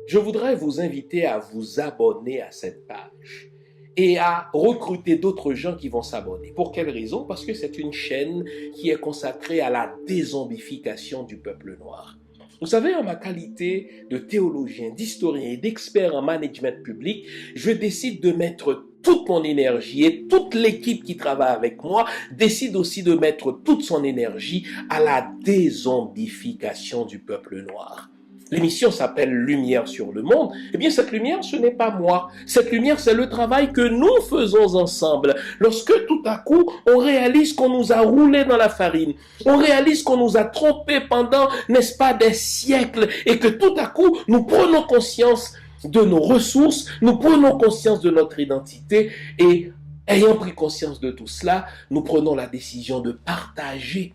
Je voudrais vous inviter à vous abonner à cette page et à recruter d'autres gens qui vont s'abonner. Pour quelle raison? Parce que c'est une chaîne qui est consacrée à la dézombification du peuple noir. Vous savez, en ma qualité de théologien, d'historien et d'expert en management public, je décide de mettre toute mon énergie et toute l'équipe qui travaille avec moi décide aussi de mettre toute son énergie à la dézombification du peuple noir. L'émission s'appelle Lumière sur le monde. Eh bien, cette lumière, ce n'est pas moi. Cette lumière, c'est le travail que nous faisons ensemble. Lorsque tout à coup, on réalise qu'on nous a roulé dans la farine, on réalise qu'on nous a trompés pendant, n'est-ce pas, des siècles, et que tout à coup, nous prenons conscience de nos ressources, nous prenons conscience de notre identité, et ayant pris conscience de tout cela, nous prenons la décision de partager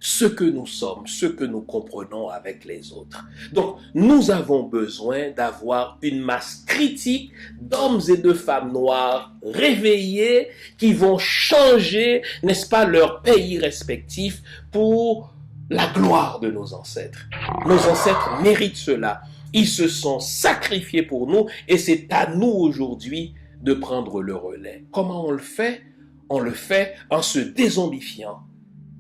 ce que nous sommes, ce que nous comprenons avec les autres. Donc, nous avons besoin d'avoir une masse critique d'hommes et de femmes noirs réveillés qui vont changer, n'est-ce pas, leur pays respectif pour la gloire de nos ancêtres. Nos ancêtres méritent cela. Ils se sont sacrifiés pour nous et c'est à nous aujourd'hui de prendre le relais. Comment on le fait? On le fait en se dézombifiant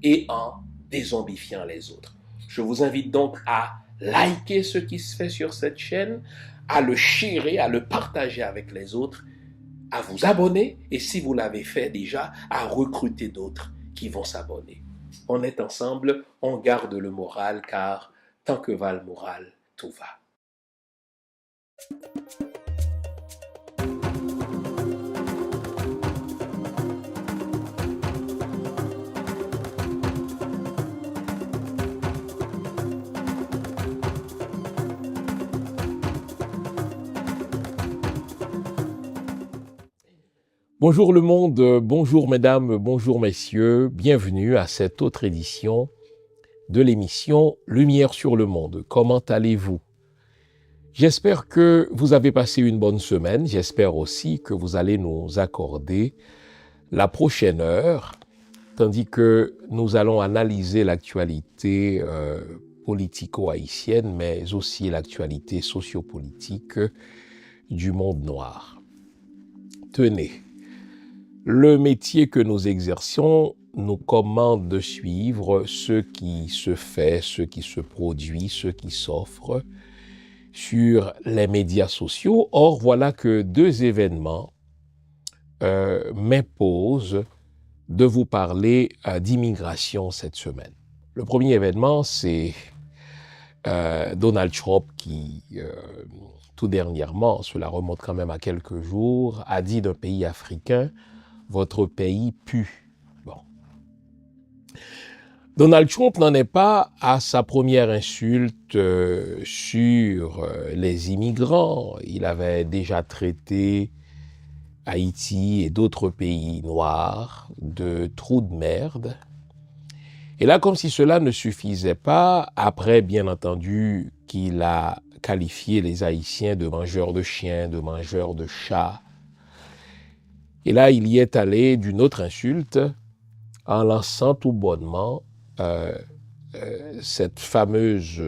et en dézombifiant les autres. Je vous invite donc à liker ce qui se fait sur cette chaîne, à le sharer, à le partager avec les autres, à vous abonner et si vous l'avez fait déjà, à recruter d'autres qui vont s'abonner. On est ensemble, on garde le moral car tant que va le moral, tout va. Bonjour le monde, bonjour mesdames, bonjour messieurs, bienvenue à cette autre édition de l'émission Lumière sur le monde. Comment allez-vous? J'espère que vous avez passé une bonne semaine, j'espère aussi que vous allez nous accorder la prochaine heure, tandis que nous allons analyser l'actualité politico-haïtienne, mais aussi l'actualité sociopolitique du monde noir. Tenez. Le métier que nous exercions nous commande de suivre ce qui se fait, ce qui se produit, ce qui s'offre sur les médias sociaux. Or, voilà que deux événements m'imposent de vous parler d'immigration cette semaine. Le premier événement, c'est Donald Trump qui, tout dernièrement, cela remonte quand même à quelques jours, a dit d'un pays africain: votre pays pue. Bon. Donald Trump n'en est pas à sa première insulte sur les immigrants. Il avait déjà traité Haïti et d'autres pays noirs de trous de merde. Et là, comme si cela ne suffisait pas, après, bien entendu, qu'il a qualifié les Haïtiens de mangeurs de chiens, de mangeurs de chats. Et là, il y est allé d'une autre insulte en lançant tout bonnement cette fameuse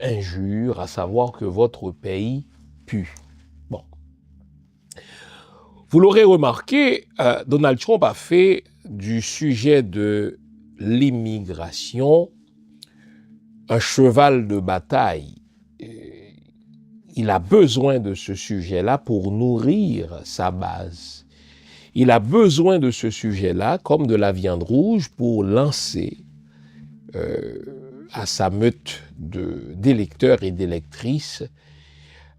injure, à savoir que votre pays pue. Bon. Vous l'aurez remarqué, Donald Trump a fait du sujet de l'immigration un cheval de bataille. Il a besoin de ce sujet-là pour nourrir sa base. Il a besoin de ce sujet-là comme de la viande rouge pour lancer à sa meute d'électeurs et d'électrices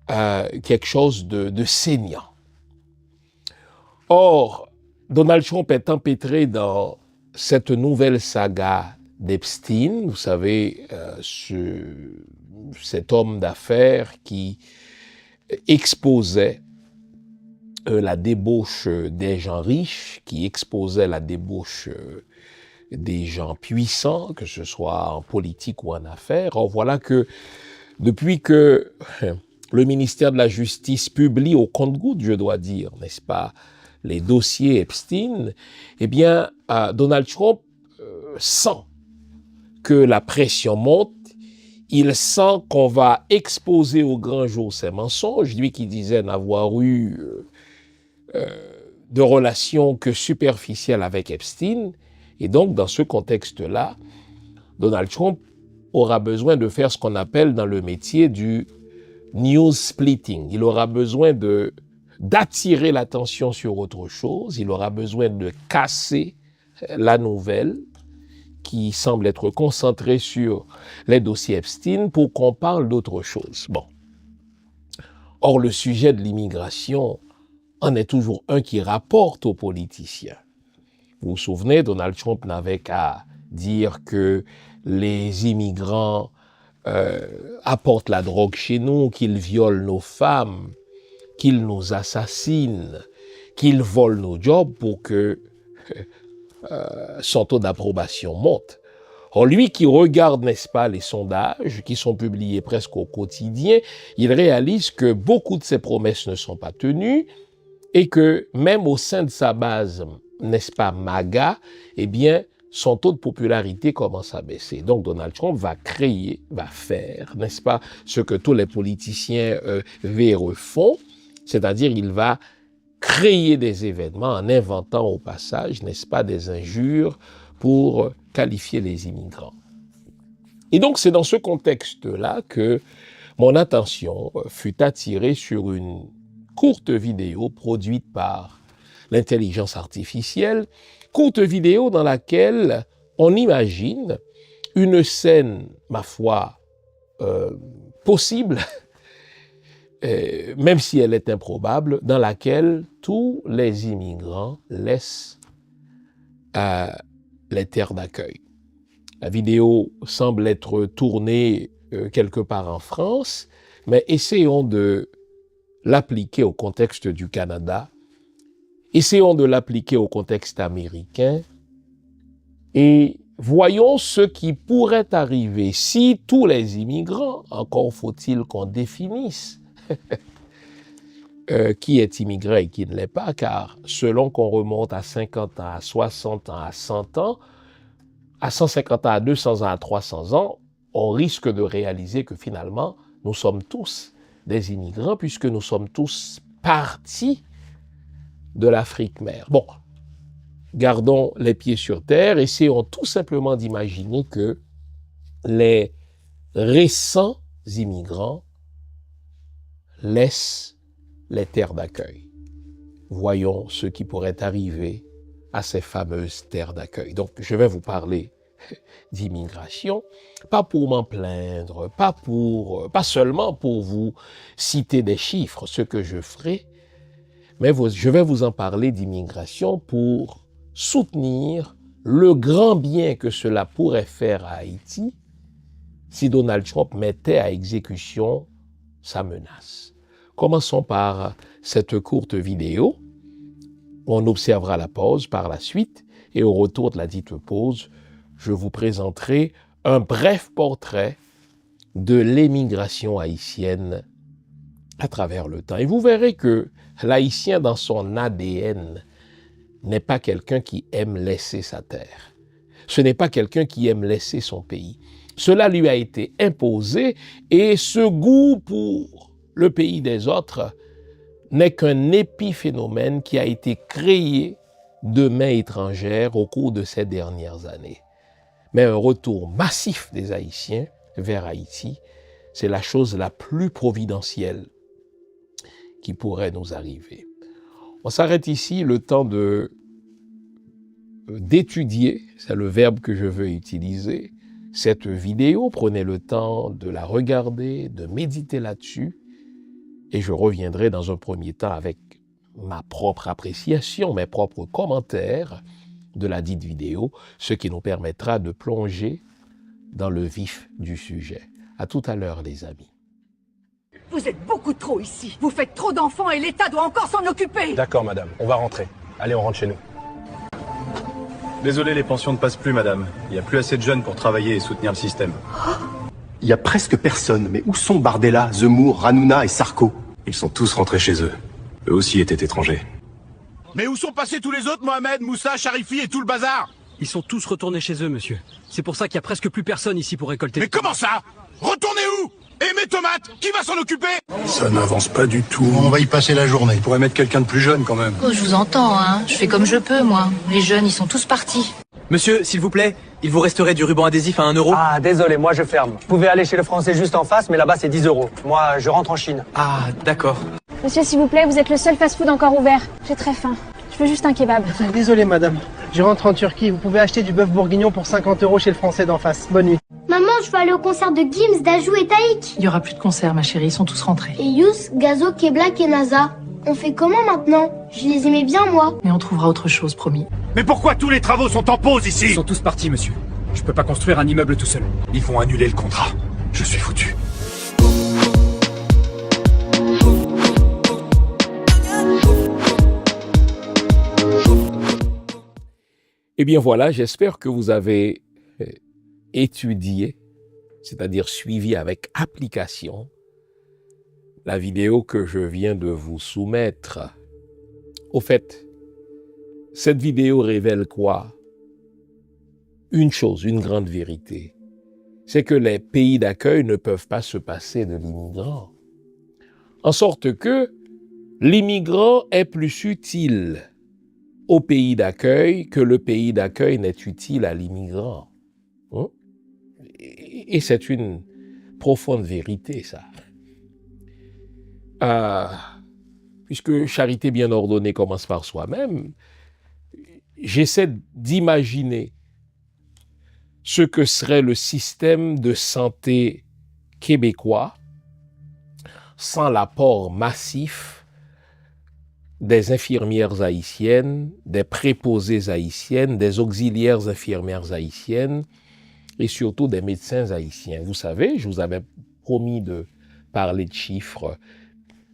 quelque chose de saignant. Or, Donald Trump est empêtré dans cette nouvelle saga d'Epstein, vous savez, cet homme d'affaires qui exposait la débauche des gens riches, qui exposait la débauche des gens puissants, que ce soit en politique ou en affaires. Or, voilà que depuis que le ministère de la Justice publie au compte-gouttes, je dois dire, n'est-ce pas, les dossiers Epstein, eh bien, Donald Trump sent que la pression monte. Il sent qu'on va exposer au grand jour ses mensonges, lui qui disait n'avoir eu de relations que superficielles avec Epstein. Et donc, dans ce contexte-là, Donald Trump aura besoin de faire ce qu'on appelle dans le métier du news splitting. Il aura besoin d'attirer l'attention sur autre chose. Il aura besoin de casser la nouvelle qui semble être concentrée sur les dossiers Epstein pour qu'on parle d'autre chose. Bon. Or, le sujet de l'immigration en est toujours un qui rapporte aux politiciens. Vous vous souvenez, Donald Trump n'avait qu'à dire que les immigrants apportent la drogue chez nous, qu'ils violent nos femmes, qu'ils nous assassinent, qu'ils volent nos jobs pour que son taux d'approbation monte. Or, lui qui regarde, n'est-ce pas, les sondages qui sont publiés presque au quotidien, il réalise que beaucoup de ses promesses ne sont pas tenues et que même au sein de sa base, n'est-ce pas, MAGA, eh bien, son taux de popularité commence à baisser. Donc, Donald Trump va créer, va faire, n'est-ce pas, ce que tous les politiciens véreux font, c'est-à-dire il va créer des événements en inventant au passage, n'est-ce pas, des injures pour qualifier les immigrants. Et donc, c'est dans ce contexte-là que mon attention fut attirée sur une courte vidéo produite par l'intelligence artificielle, courte vidéo dans laquelle on imagine une scène, ma foi, possible, même si elle est improbable, dans laquelle tous les immigrants laissent les terres d'accueil. La vidéo semble être tournée quelque part en France, mais essayons de l'appliquer au contexte du Canada, essayons de l'appliquer au contexte américain et voyons ce qui pourrait arriver si tous les immigrants, encore faut-il qu'on définisse qui est immigré et qui ne l'est pas, car selon qu'on remonte à 50 ans, à 60 ans, à 100 ans, à 150 ans, à 200 ans, à 300 ans, on risque de réaliser que finalement, nous sommes tous des immigrants puisque nous sommes tous partis de l'Afrique mère. Bon, gardons les pieds sur terre, essayons tout simplement d'imaginer que les récents immigrants laissent les terres d'accueil. Voyons ce qui pourrait arriver à ces fameuses terres d'accueil. Donc, je vais vous parler d'immigration, pas pour m'en plaindre, pas seulement pour vous citer des chiffres, ce que je ferai, mais je vais vous en parler d'immigration pour soutenir le grand bien que cela pourrait faire à Haïti si Donald Trump mettait à exécution sa menace. Commençons par cette courte vidéo. On observera la pause par la suite et au retour de la dite pause, je vous présenterai un bref portrait de l'émigration haïtienne à travers le temps. Et vous verrez que l'Haïtien, dans son ADN, n'est pas quelqu'un qui aime laisser sa terre. Ce n'est pas quelqu'un qui aime laisser son pays. Cela lui a été imposé et ce goût pour le pays des autres n'est qu'un épiphénomène qui a été créé de mains étrangères au cours de ces dernières années. Mais un retour massif des Haïtiens vers Haïti, c'est la chose la plus providentielle qui pourrait nous arriver. On s'arrête ici le temps d'étudier, c'est le verbe que je veux utiliser, cette vidéo. Prenez le temps de la regarder, de méditer là-dessus, et je reviendrai dans un premier temps avec ma propre appréciation, mes propres commentaires de la dite vidéo, ce qui nous permettra de plonger dans le vif du sujet. À tout à l'heure, les amis. Vous êtes beaucoup trop ici. Vous faites trop d'enfants et l'État doit encore s'en occuper. D'accord, madame. On va rentrer. Allez, on rentre chez nous. Désolé, les pensions ne passent plus, madame. Il n'y a plus assez de jeunes pour travailler et soutenir le système. Il y a presque personne, mais où sont Bardella, Zemmour, Hanouna et Sarko? Ils sont tous rentrés chez eux. Eux aussi étaient étrangers. Mais où sont passés tous les autres, Mohamed, Moussa, Charifi et tout le bazar? Ils sont tous retournés chez eux, monsieur. C'est pour ça qu'il y a presque plus personne ici pour récolter. Mais comment ça? Retournez où? Et mes tomates? Qui va s'en occuper? Ça n'avance pas du tout. On va y passer la journée. Il pourrait mettre quelqu'un de plus jeune quand même. Oh, je vous entends, hein. Je fais comme je peux, moi. Les jeunes, ils sont tous partis. Monsieur, s'il vous plaît, il vous resterait du ruban adhésif à 1 euro. Ah, désolé, moi je ferme. Vous pouvez aller chez le français juste en face, mais là-bas c'est 10 euros. Moi, je rentre en Chine. Ah, d'accord. Monsieur, s'il vous plaît, vous êtes le seul fast-food encore ouvert. J'ai très faim. Je veux juste un kebab. Désolé, madame. Je rentre en Turquie. Vous pouvez acheter du bœuf bourguignon pour 50 euros chez le français d'en face. Bonne nuit. Maman, je veux aller au concert de Gims, Dajou et Taïk. Il y aura plus de concert, ma chérie. Ils sont tous rentrés. Et Yous, Gazo, Keblak et Naza. On fait comment maintenant? Je les aimais bien, moi. Mais on trouvera autre chose, promis. Mais pourquoi tous les travaux sont en pause ici? Ils sont tous partis, monsieur. Je peux pas construire un immeuble tout seul. Ils vont annuler le contrat. Je suis foutu. Eh bien voilà, j'espère que vous avez étudié, c'est-à-dire suivi avec application, la vidéo que je viens de vous soumettre. Au fait, cette vidéo révèle quoi? Une chose, une grande vérité, c'est que les pays d'accueil ne peuvent pas se passer de l'immigrant. En sorte que l'immigrant est plus utile au pays d'accueil que le pays d'accueil n'est utile à l'immigrant. Et c'est une profonde vérité, ça. Puisque charité bien ordonnée commence par soi-même, j'essaie d'imaginer ce que serait le système de santé québécois sans l'apport massif des infirmières haïtiennes, des préposées haïtiennes, des auxiliaires infirmières haïtiennes et surtout des médecins haïtiens. Vous savez, je vous avais promis de parler de chiffres.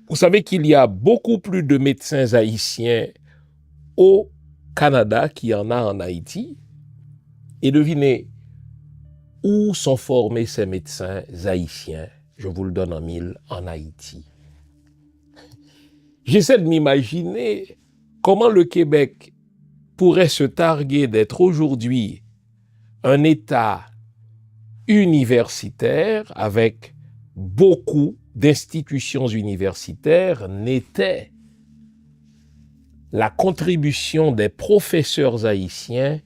Vous savez qu'il y a beaucoup plus de médecins haïtiens au Canada qu'il y en a en Haïti. Et devinez, où sont formés ces médecins haïtiens? Je vous le donne en mille, en Haïti. J'essaie de m'imaginer comment le Québec pourrait se targuer d'être aujourd'hui un État universitaire avec beaucoup d'institutions universitaires n'était la contribution des professeurs haïtiens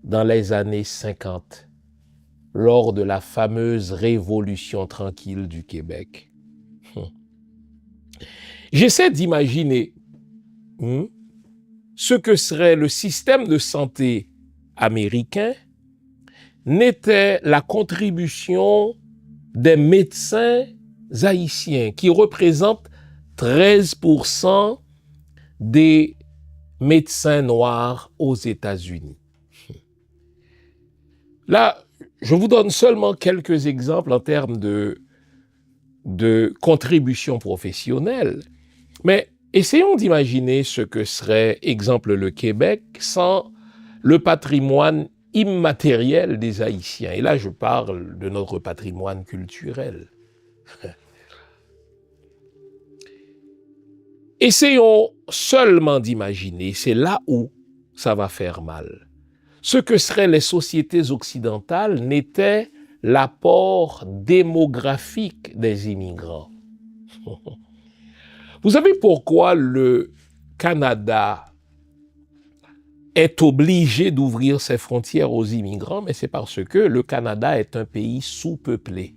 dans les années 50, lors de la fameuse Révolution tranquille du Québec. J'essaie d'imaginer ce que serait le système de santé américain n'était la contribution des médecins haïtiens qui représentent 13% des médecins noirs aux États-Unis. Là, je vous donne seulement quelques exemples en termes de contribution professionnelle, mais essayons d'imaginer ce que serait, exemple, le Québec sans le patrimoine immatériel des Haïtiens. Et là, je parle de notre patrimoine culturel. Essayons seulement d'imaginer, c'est là où ça va faire mal. Ce que seraient les sociétés occidentales n'était l'apport démographique des immigrants. Vous savez pourquoi le Canada est obligé d'ouvrir ses frontières aux immigrants? Mais c'est parce que le Canada est un pays sous-peuplé.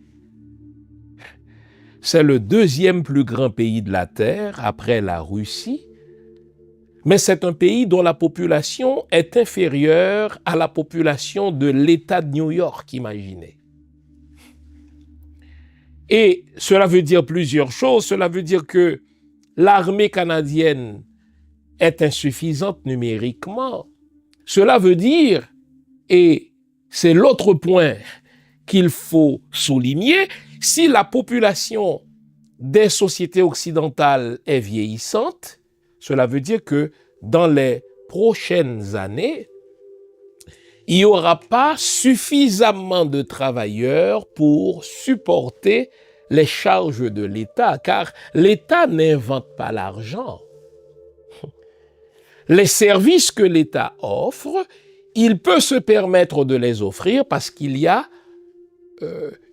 C'est le deuxième plus grand pays de la Terre, après la Russie, mais c'est un pays dont la population est inférieure à la population de l'État de New York, imaginez. Et cela veut dire plusieurs choses. Cela veut dire que l'armée canadienne est insuffisante numériquement. Cela veut dire, et c'est l'autre point qu'il faut souligner, si la population des sociétés occidentales est vieillissante, cela veut dire que dans les prochaines années, il n'y aura pas suffisamment de travailleurs pour supporter les charges de l'État, car l'État n'invente pas l'argent. Les services que l'État offre, il peut se permettre de les offrir parce qu'il y a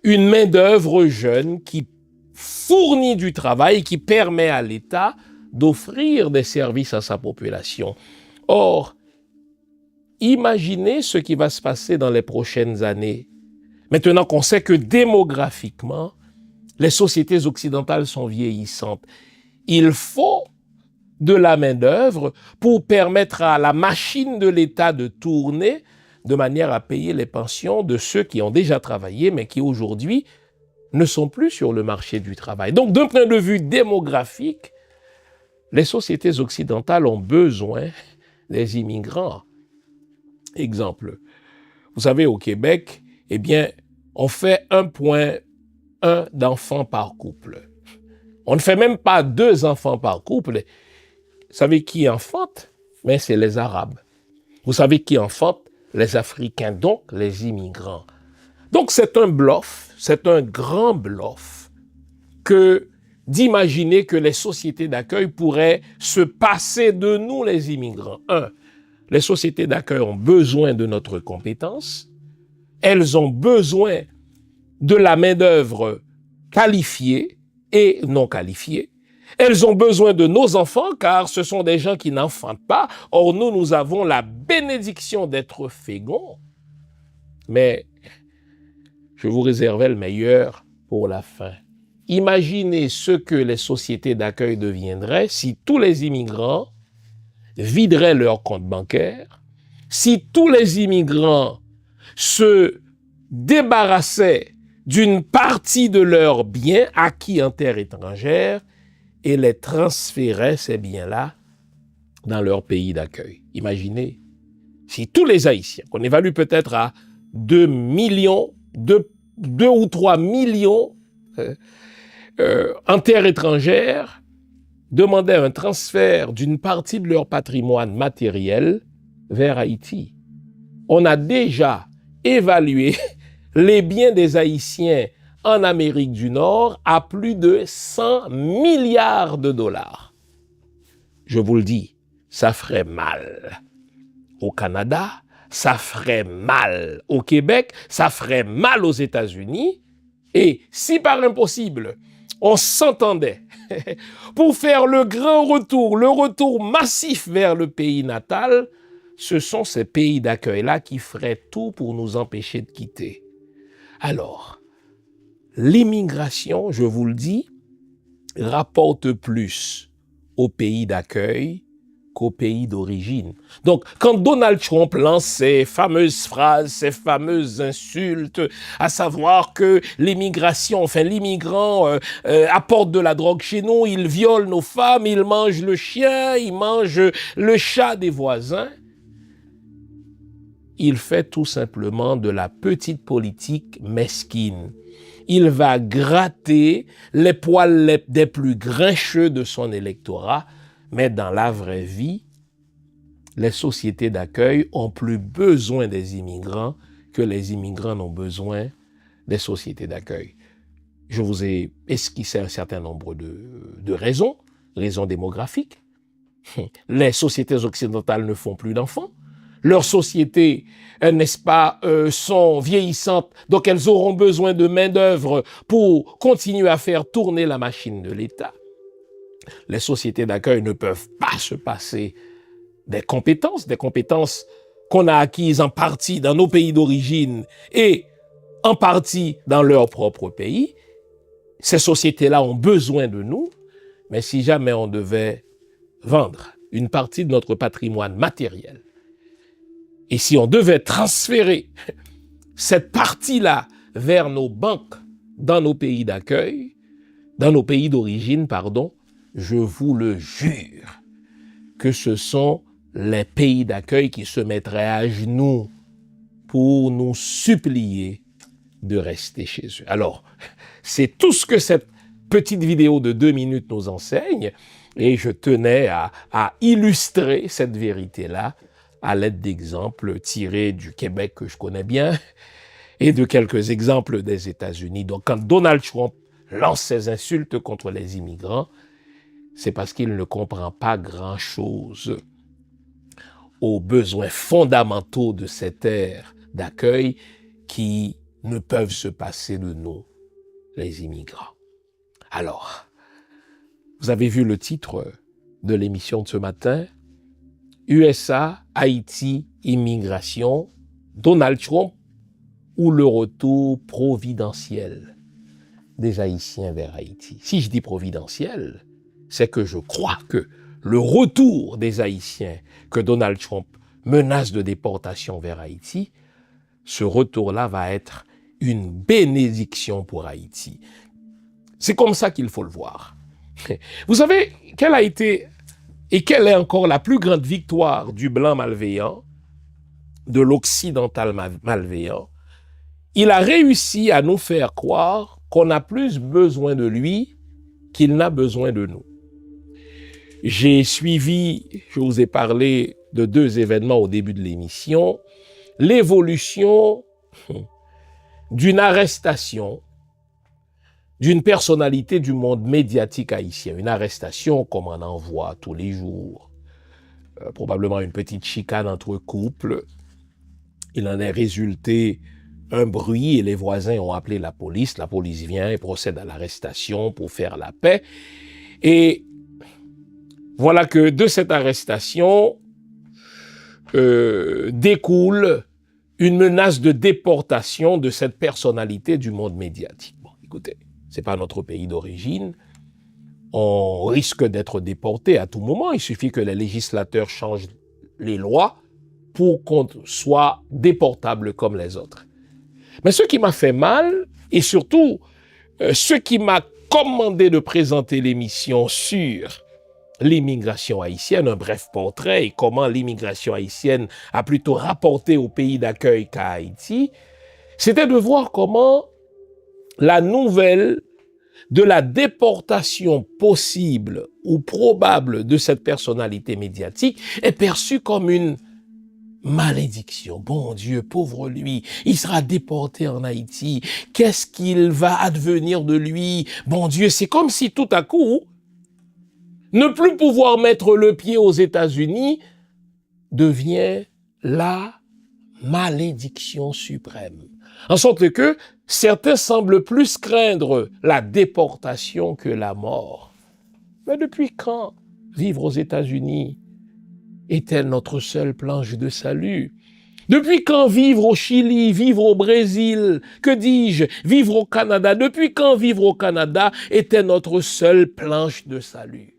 une main-d'œuvre jeune qui fournit du travail et qui permet à l'État d'offrir des services à sa population. Or, imaginez ce qui va se passer dans les prochaines années. Maintenant qu'on sait que démographiquement, les sociétés occidentales sont vieillissantes. Il faut de la main-d'œuvre pour permettre à la machine de l'État de tourner de manière à payer les pensions de ceux qui ont déjà travaillé, mais qui aujourd'hui ne sont plus sur le marché du travail. Donc, d'un point de vue démographique, les sociétés occidentales ont besoin des immigrants. Exemple, vous savez, au Québec, eh bien, on fait 1,1 d'enfants par couple. On ne fait même pas 2 enfants par couple. Vous savez qui enfante? Mais c'est les Arabes. Vous savez qui enfante? Les Africains, donc les immigrants. Donc c'est un bluff, c'est un grand bluff que d'imaginer que les sociétés d'accueil pourraient se passer de nous, les immigrants. Les sociétés d'accueil ont besoin de notre compétence, elles ont besoin de la main-d'œuvre qualifiée et non qualifiée. Elles ont besoin de nos enfants car ce sont des gens qui n'enfantent pas. Or, nous avons la bénédiction d'être féconds. Mais je vous réservais le meilleur pour la fin. Imaginez ce que les sociétés d'accueil deviendraient si tous les immigrants videraient leur compte bancaire, si tous les immigrants se débarrassaient d'une partie de leurs biens acquis en terre étrangère et les transféraient, ces biens-là, dans leur pays d'accueil. Imaginez, si tous les Haïtiens, qu'on évalue peut-être à 2 ou 3 millions en terre étrangère, demandaient un transfert d'une partie de leur patrimoine matériel vers Haïti. On a déjà évalué les biens des Haïtiens en Amérique du Nord à plus de 100 milliards de dollars. Je vous le dis, ça ferait mal au Canada, ça ferait mal au Québec, ça ferait mal aux États-Unis. Et si par impossible, on s'entendait pour faire le grand retour, le retour massif vers le pays natal, ce sont ces pays d'accueil-là qui feraient tout pour nous empêcher de quitter. Alors, l'immigration, je vous le dis, rapporte plus au pays d'accueil qu'au pays d'origine. Donc, quand Donald Trump lance ces fameuses phrases, ces fameuses insultes, à savoir que l'immigrant apporte de la drogue chez nous, il viole nos femmes, il mange le chien, il mange le chat des voisins, il fait tout simplement de la petite politique mesquine. Il va gratter les poils des plus grincheux de son électorat, mais dans la vraie vie, les sociétés d'accueil ont plus besoin des immigrants que les immigrants n'ont besoin des sociétés d'accueil. Je vous ai esquissé un certain nombre de raisons démographiques. Les sociétés occidentales ne font plus d'enfants. Leurs sociétés, n'est-ce pas, sont vieillissantes, donc elles auront besoin de main-d'œuvre pour continuer à faire tourner la machine de l'État. Les sociétés d'accueil ne peuvent pas se passer des compétences qu'on a acquises en partie dans nos pays d'origine et en partie dans leur propre pays. Ces sociétés-là ont besoin de nous, mais si jamais on devait vendre une partie de notre patrimoine matériel, et si on devait transférer cette partie-là vers nos banques dans nos pays d'accueil, dans nos pays d'origine, je vous le jure que ce sont les pays d'accueil qui se mettraient à genoux pour nous supplier de rester chez eux. Alors, c'est tout ce que cette petite vidéo de 2 minutes nous enseigne et je tenais à illustrer cette vérité-là à l'aide d'exemples tirés du Québec que je connais bien et de quelques exemples des États-Unis. Donc quand Donald Trump lance ses insultes contre les immigrants, c'est parce qu'il ne comprend pas grand-chose aux besoins fondamentaux de cette ère d'accueil qui ne peuvent se passer de nous, les immigrants. Alors, vous avez vu le titre de l'émission de ce matin, USA, Haïti, immigration, Donald Trump ou le retour providentiel des Haïtiens vers Haïti. Si je dis providentiel, c'est que je crois que le retour des Haïtiens que Donald Trump menace de déportation vers Haïti, ce retour-là va être une bénédiction pour Haïti. C'est comme ça qu'il faut le voir. Vous savez, quelle a été et quelle est encore la plus grande victoire du blanc malveillant, de l'occidental malveillant? Il a réussi à nous faire croire qu'on a plus besoin de lui qu'il n'a besoin de nous. J'ai suivi, je vous ai parlé de 2 événements au début de l'émission, l'évolution d'une arrestation d'une personnalité du monde médiatique haïtien. Une arrestation comme on en voit tous les jours. Probablement une petite chicane entre couples. Il en est résulté un bruit et les voisins ont appelé la police. La police vient et procède à l'arrestation pour faire la paix. Et voilà que de cette arrestation découle une menace de déportation de cette personnalité du monde médiatique. Bon, écoutez, c'est pas notre pays d'origine. On risque d'être déporté à tout moment. Il suffit que les législateurs changent les lois pour qu'on soit déportable comme les autres. Mais ce qui m'a fait mal, et surtout ce qui m'a commandé de présenter l'émission sur l'immigration haïtienne, un bref portrait, et comment l'immigration haïtienne a plutôt rapporté au pays d'accueil qu'à Haïti, c'était de voir comment la nouvelle de la déportation possible ou probable de cette personnalité médiatique est perçue comme une malédiction. Bon Dieu, pauvre lui, il sera déporté en Haïti. Qu'est-ce qu'il va advenir de lui? Bon Dieu, c'est comme si tout à coup, ne plus pouvoir mettre le pied aux États-Unis devient la malédiction suprême. En sorte que certains semblent plus craindre la déportation que la mort. Mais depuis quand vivre aux États-Unis est-elle notre seule planche de salut? Depuis quand vivre au Chili, vivre au Brésil, que dis-je, vivre au Canada, depuis quand vivre au Canada était notre seule planche de salut?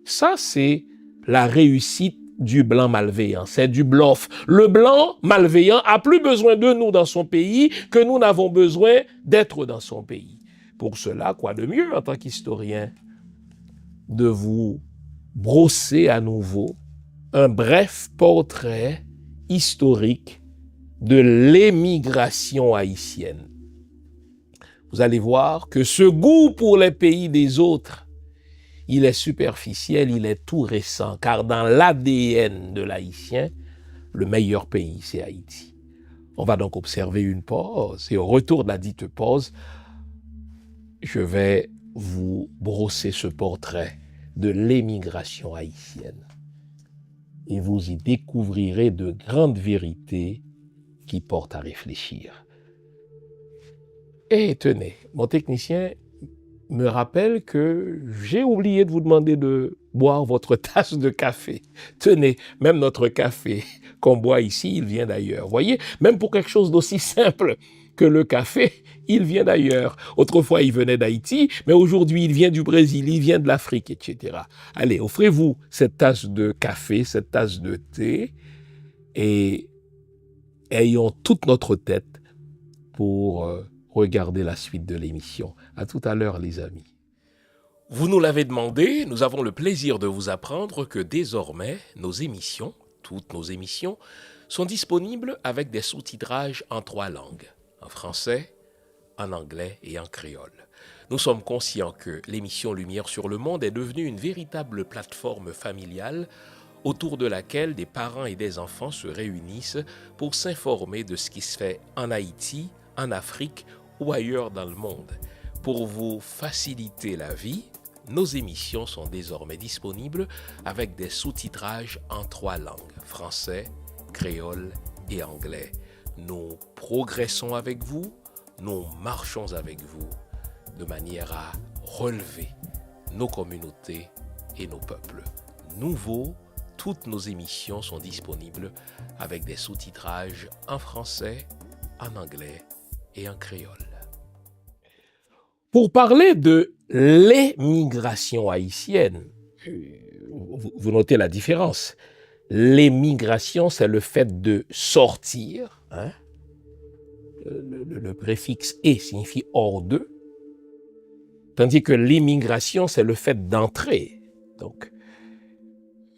Ça, c'est la réussite du blanc malveillant, c'est du bluff. Le blanc malveillant a plus besoin de nous dans son pays que nous n'avons besoin d'être dans son pays. Pour cela, quoi de mieux en tant qu'historien de vous brosser à nouveau un bref portrait historique de l'émigration haïtienne. Vous allez voir que ce goût pour les pays des autres, il est superficiel, il est tout récent, car dans l'ADN de l'Haïtien, le meilleur pays, c'est Haïti. On va donc observer une pause, et au retour de la dite pause, je vais vous brosser ce portrait de l'émigration haïtienne. Et vous y découvrirez de grandes vérités qui portent à réfléchir. Et tenez, mon technicien me rappelle que j'ai oublié de vous demander de boire votre tasse de café. Tenez, même notre café qu'on boit ici, il vient d'ailleurs. Voyez, même pour quelque chose d'aussi simple que le café, il vient d'ailleurs. Autrefois, il venait d'Haïti, mais aujourd'hui, il vient du Brésil, il vient de l'Afrique, etc. Allez, offrez-vous cette tasse de café, cette tasse de thé, et ayons toute notre tête pour regarder la suite de l'émission. À tout à l'heure, les amis. Vous nous l'avez demandé, nous avons le plaisir de vous apprendre que désormais, nos émissions, toutes nos émissions, sont disponibles avec des sous-titrages en 3 langues, en français, en anglais et en créole. Nous sommes conscients que l'émission Lumière sur le Monde est devenue une véritable plateforme familiale autour de laquelle des parents et des enfants se réunissent pour s'informer de ce qui se fait en Haïti, en Afrique ou ailleurs dans le monde. Pour vous faciliter la vie, nos émissions sont désormais disponibles avec des sous-titrages en 3 langues, français, créole et anglais. Nous progressons avec vous, nous marchons avec vous, de manière à relever nos communautés et nos peuples. Nouveau, toutes nos émissions sont disponibles avec des sous-titrages en français, en anglais et en créole. Pour parler de l'émigration haïtienne, vous notez la différence. L'émigration, c'est le fait de sortir. Hein? Le préfixe « et » signifie « hors d'eux », tandis que l'émigration, c'est le fait d'entrer. Donc,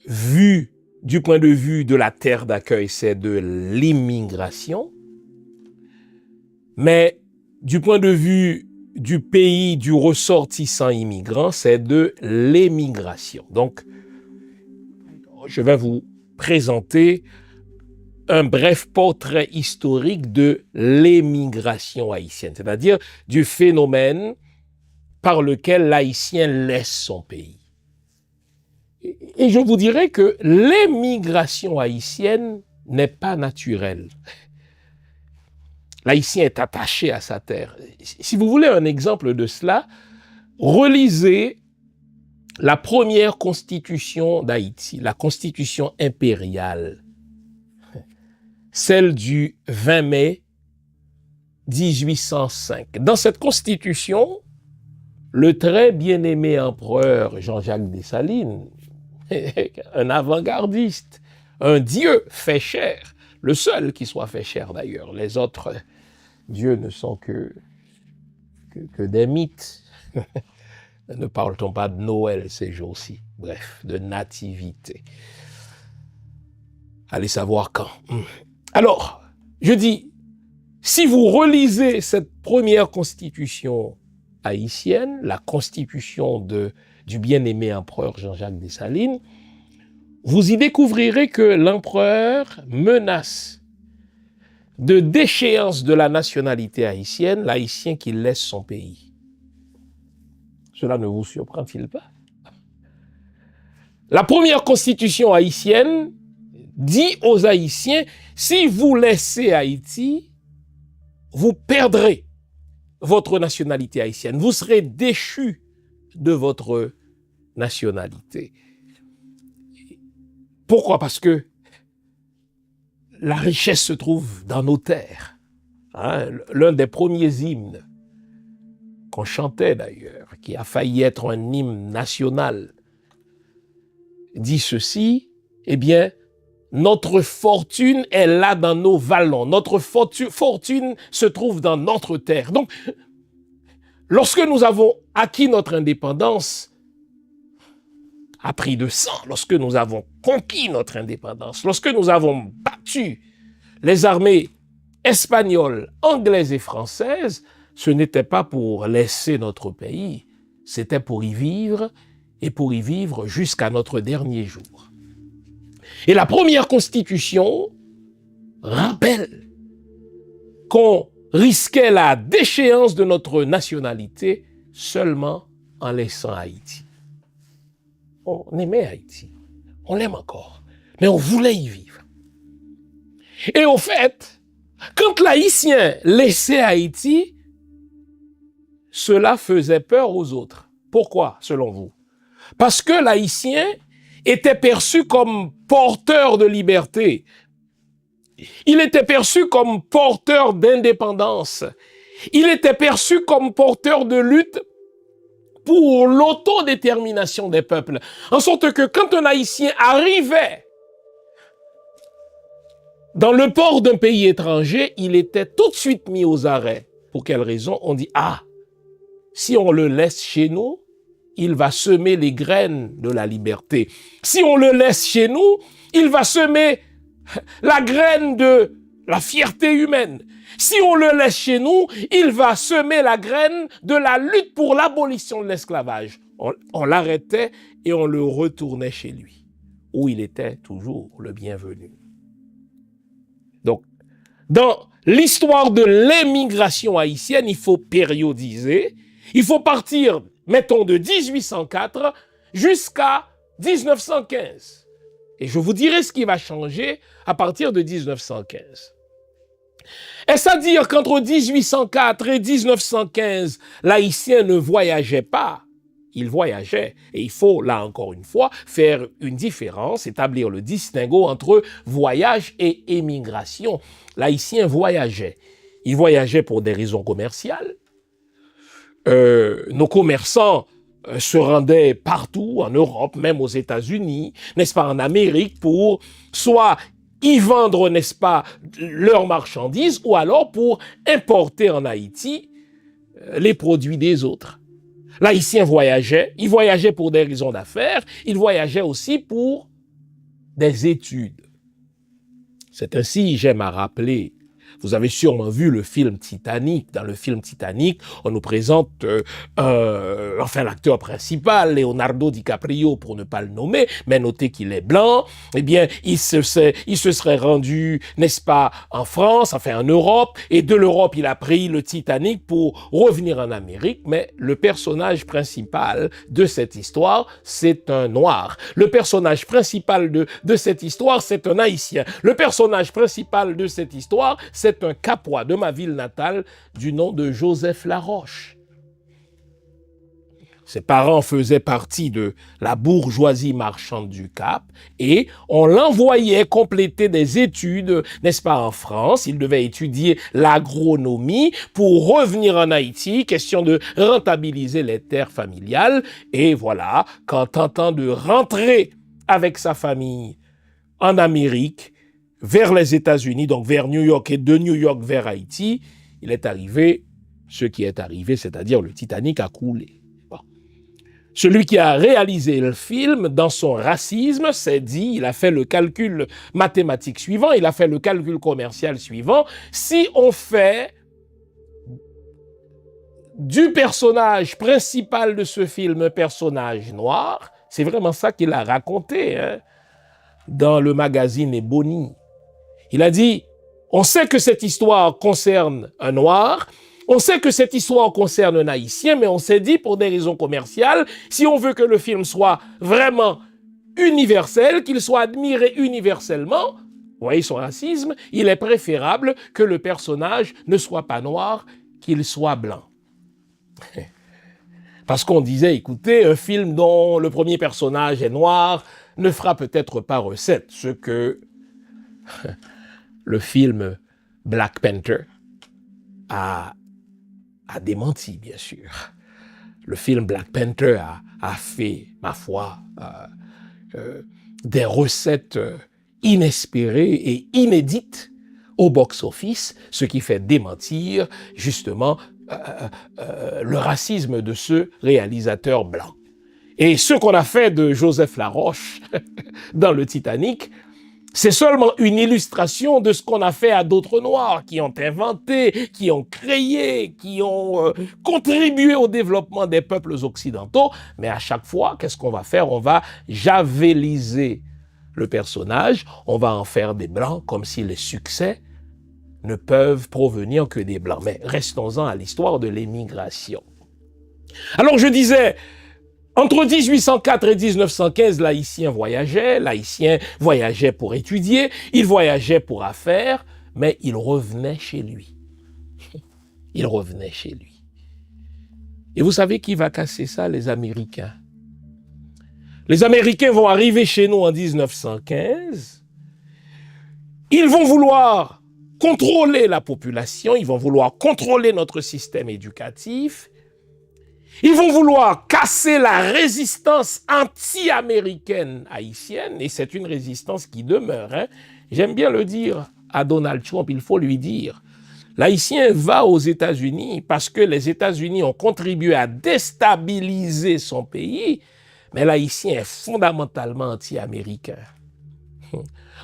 vu du point de vue de la terre d'accueil, c'est de l'immigration, mais du point de vue du pays du ressortissant immigrant, c'est de l'émigration. Donc, je vais vous présenter un bref portrait historique de l'émigration haïtienne, c'est-à-dire du phénomène par lequel l'Haïtien laisse son pays. Et je vous dirais que l'émigration haïtienne n'est pas naturelle. L'Haïtien est attaché à sa terre. Si vous voulez un exemple de cela, relisez la première constitution d'Haïti, la constitution impériale, celle du 20 mai 1805. Dans cette constitution, le très bien-aimé empereur Jean-Jacques Dessalines, un avant-gardiste, un dieu fait chair, le seul qui soit fait chair d'ailleurs, les autres dieux ne sont que des mythes. Ne parle-t-on pas de Noël ces jours-ci? Bref, de nativité. Allez savoir quand. Alors, je dis, si vous relisez cette première constitution haïtienne, la constitution du bien-aimé empereur Jean-Jacques Dessalines, vous y découvrirez que l'empereur menace de déchéance de la nationalité haïtienne l'Haïtien qui laisse son pays. Cela ne vous surprend-il pas? La première constitution haïtienne dit aux Haïtiens, si vous laissez Haïti, vous perdrez votre nationalité haïtienne. Vous serez déchus de votre nationalité. Pourquoi? Parce que la richesse se trouve dans nos terres. Hein? L'un des premiers hymnes qu'on chantait d'ailleurs, qui a failli être un hymne national, dit ceci, eh bien, notre fortune est là dans nos vallons. Notre fortune se trouve dans notre terre. Donc, lorsque nous avons acquis notre indépendance, à prix de sang, lorsque nous avons conquis notre indépendance, lorsque nous avons battu les armées espagnoles, anglaises et françaises, ce n'était pas pour laisser notre pays, c'était pour y vivre et pour y vivre jusqu'à notre dernier jour. Et la première constitution rappelle qu'on risquait la déchéance de notre nationalité seulement en laissant Haïti. On aimait Haïti, on l'aime encore, mais on voulait y vivre. Et au fait, quand l'Haïtien laissait Haïti, cela faisait peur aux autres. Pourquoi, selon vous? Parce que l'Haïtien était perçu comme porteur de liberté. Il était perçu comme porteur d'indépendance. Il était perçu comme porteur de lutte pour l'autodétermination des peuples. En sorte que quand un Haïtien arrivait dans le port d'un pays étranger, il était tout de suite mis aux arrêts. Pour quelle raison? On dit, ah, si on le laisse chez nous, il va semer les graines de la liberté. Si on le laisse chez nous, il va semer la graine de la fierté humaine. Si on le laisse chez nous, il va semer la graine de la lutte pour l'abolition de l'esclavage. On l'arrêtait et on le retournait chez lui. où il était toujours le bienvenu. Donc, dans l'histoire de l'émigration haïtienne, il faut périodiser, il faut partir, mettons, de 1804 jusqu'à 1915. Et je vous dirai ce qui va changer à partir de 1915. Est-ce à dire qu'entre 1804 et 1915, l'Haïtien ne voyageait pas? Il voyageait. Et il faut, là encore une fois, faire une différence, établir le distinguo entre voyage et émigration. L'Haïtien voyageait. Il voyageait pour des raisons commerciales. Nos commerçants se rendaient partout, en Europe, même aux États-Unis, n'est-ce pas, en Amérique, pour soit y vendre, n'est-ce pas, leurs marchandises, ou alors pour importer en Haïti les produits des autres. L'Haïtien voyageait, il voyageait pour des raisons d'affaires, il voyageait aussi pour des études. C'est ainsi, j'aime à rappeler, vous avez sûrement vu le film Titanic. Dans le film Titanic, on nous présente l'acteur principal, Leonardo DiCaprio, pour ne pas le nommer, mais notez qu'il est blanc. Eh bien, il se serait rendu, n'est-ce pas, en France, enfin en Europe, et de l'Europe, il a pris le Titanic pour revenir en Amérique, mais le personnage principal de cette histoire, c'est un noir. Le personnage principal de cette histoire, c'est un Haïtien. Le personnage principal de cette histoire, c'est un Capois de ma ville natale du nom de Joseph Laroche. Ses parents faisaient partie de la bourgeoisie marchande du Cap et on l'envoyait compléter des études, n'est-ce pas, en France. Il devait étudier l'agronomie pour revenir en Haïti, question de rentabiliser les terres familiales. Et voilà, quand tentant de rentrer avec sa famille en Amérique, vers les États-Unis, donc vers New York, et de New York vers Haïti, il est arrivé ce qui est arrivé, c'est-à-dire le Titanic a coulé. Bon. Celui qui a réalisé le film, dans son racisme, s'est dit, il a fait le calcul mathématique suivant, il a fait le calcul commercial suivant, si on fait du personnage principal de ce film un personnage noir, c'est vraiment ça qu'il a raconté dans le magazine Ebony. Il a dit, on sait que cette histoire concerne un noir, on sait que cette histoire concerne un Haïtien, mais on s'est dit, pour des raisons commerciales, si on veut que le film soit vraiment universel, qu'il soit admiré universellement, vous voyez son racisme, il est préférable que le personnage ne soit pas noir, qu'il soit blanc. Parce qu'on disait, écoutez, un film dont le premier personnage est noir ne fera peut-être pas recette, ce que le film Black Panther a démenti, bien sûr. Le film Black Panther a fait, ma foi, des recettes inespérées et inédites au box-office, ce qui fait démentir, justement, le racisme de ce réalisateur blanc. Et ce qu'on a fait de Joseph Laroche dans le Titanic, c'est seulement une illustration de ce qu'on a fait à d'autres Noirs qui ont inventé, qui ont créé, qui ont contribué au développement des peuples occidentaux. Mais à chaque fois, qu'est-ce qu'on va faire? On va javeliser le personnage, on va en faire des Blancs comme si les succès ne peuvent provenir que des Blancs. Mais restons-en à l'histoire de l'émigration. Alors je disais, entre 1804 et 1915, l'Haïtien voyageait pour étudier, il voyageait pour affaires, mais il revenait chez lui. Il revenait chez lui. Et vous savez qui va casser ça? Les Américains. Les Américains vont arriver chez nous en 1915. Ils vont vouloir contrôler la population, ils vont vouloir contrôler notre système éducatif. Ils vont vouloir casser la résistance anti-américaine haïtienne, et c'est une résistance qui demeure. J'aime bien le dire à Donald Trump, il faut lui dire, l'Haïtien va aux États-Unis parce que les États-Unis ont contribué à déstabiliser son pays, mais l'Haïtien est fondamentalement anti-américain.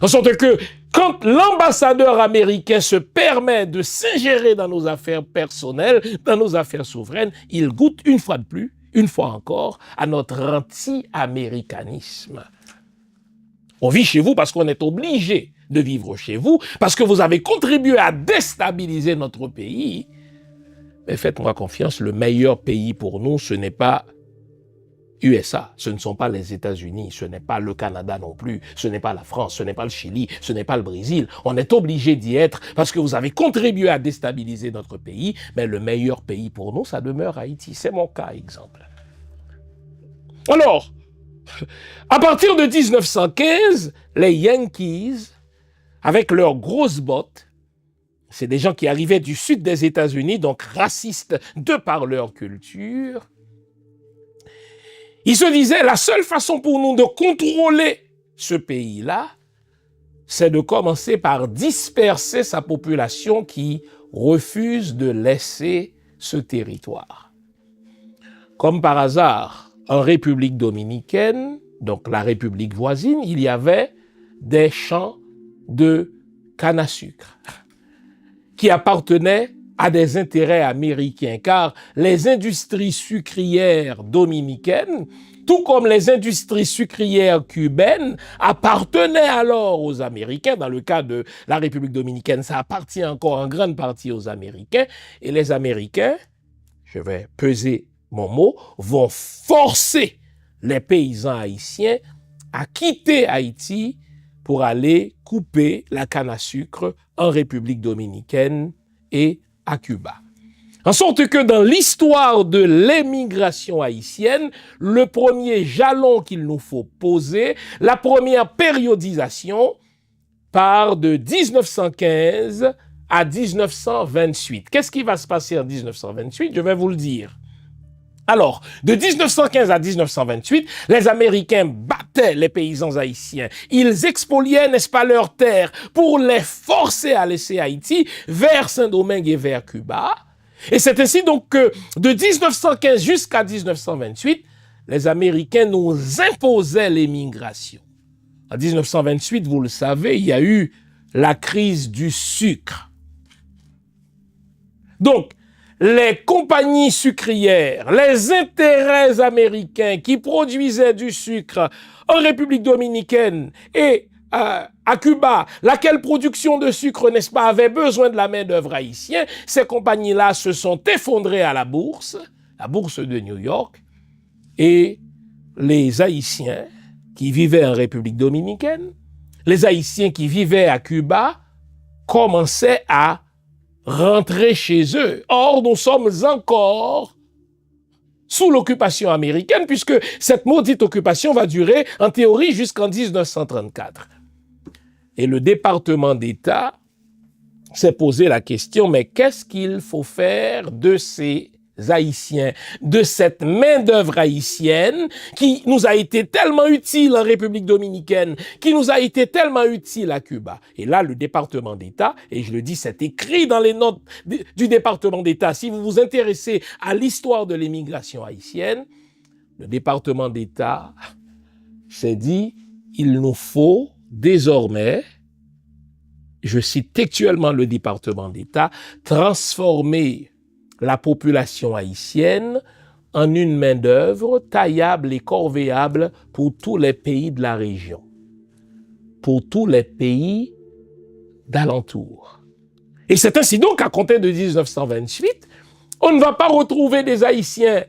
En sorte que quand l'ambassadeur américain se permet de s'ingérer dans nos affaires personnelles, dans nos affaires souveraines, il goûte une fois de plus, une fois encore, à notre anti-américanisme. On vit chez vous parce qu'on est obligé de vivre chez vous, parce que vous avez contribué à déstabiliser notre pays. Mais faites-moi confiance, le meilleur pays pour nous, ce n'est pas USA, ce ne sont pas les États-Unis, ce n'est pas le Canada non plus, ce n'est pas la France, ce n'est pas le Chili, ce n'est pas le Brésil. On est obligé d'y être parce que vous avez contribué à déstabiliser notre pays, mais le meilleur pays pour nous, ça demeure Haïti. C'est mon cas, exemple. Alors, à partir de 1915, les Yankees, avec leurs grosses bottes, c'est des gens qui arrivaient du sud des États-Unis, donc racistes de par leur culture, ils se disaient, la seule façon pour nous de contrôler ce pays-là, c'est de commencer par disperser sa population qui refuse de laisser ce territoire. Comme par hasard, en République dominicaine, donc la République voisine, il y avait des champs de canne à sucre qui appartenaient à des intérêts américains, car les industries sucrières dominicaines, tout comme les industries sucrières cubaines, appartenaient alors aux Américains. Dans le cas de la République dominicaine, ça appartient encore en grande partie aux Américains. Et les Américains, je vais peser mon mot, vont forcer les paysans haïtiens à quitter Haïti pour aller couper la canne à sucre en République dominicaine et à Cuba. En sorte que dans l'histoire de l'émigration haïtienne, le premier jalon qu'il nous faut poser, la première périodisation, part de 1915 à 1928. Qu'est-ce qui va se passer en 1928? Je vais vous le dire. Alors, de 1915 à 1928, les Américains battaient les paysans haïtiens. Ils expoliaient, n'est-ce pas, leurs terres pour les forcer à laisser Haïti vers Saint-Domingue et vers Cuba. Et c'est ainsi donc que de 1915 jusqu'à 1928, les Américains nous imposaient l'émigration. En 1928, vous le savez, il y a eu la crise du sucre. Donc, les compagnies sucrières, les intérêts américains qui produisaient du sucre en République dominicaine et à Cuba, laquelle production de sucre, n'est-ce pas, avait besoin de la main-d'œuvre haïtienne, ces compagnies-là se sont effondrées à la bourse de New York, et les Haïtiens qui vivaient en République dominicaine, les Haïtiens qui vivaient à Cuba, commençaient à rentrer chez eux. Or, nous sommes encore sous l'occupation américaine, puisque cette maudite occupation va durer, en théorie, jusqu'en 1934. Et le département d'État s'est posé la question, mais qu'est-ce qu'il faut faire de ces Haïtiens, de cette main-d'œuvre haïtienne qui nous a été tellement utile en République dominicaine, qui nous a été tellement utile à Cuba. Et là, le département d'État, et je le dis, c'est écrit dans les notes du département d'État, si vous vous intéressez à l'histoire de l'immigration haïtienne, le département d'État s'est dit, il nous faut désormais, je cite textuellement le département d'État, transformer la population haïtienne en une main-d'œuvre taillable et corvéable pour tous les pays de la région, pour tous les pays d'alentour. Et c'est ainsi donc qu'à compter de 1928, on ne va pas retrouver des Haïtiens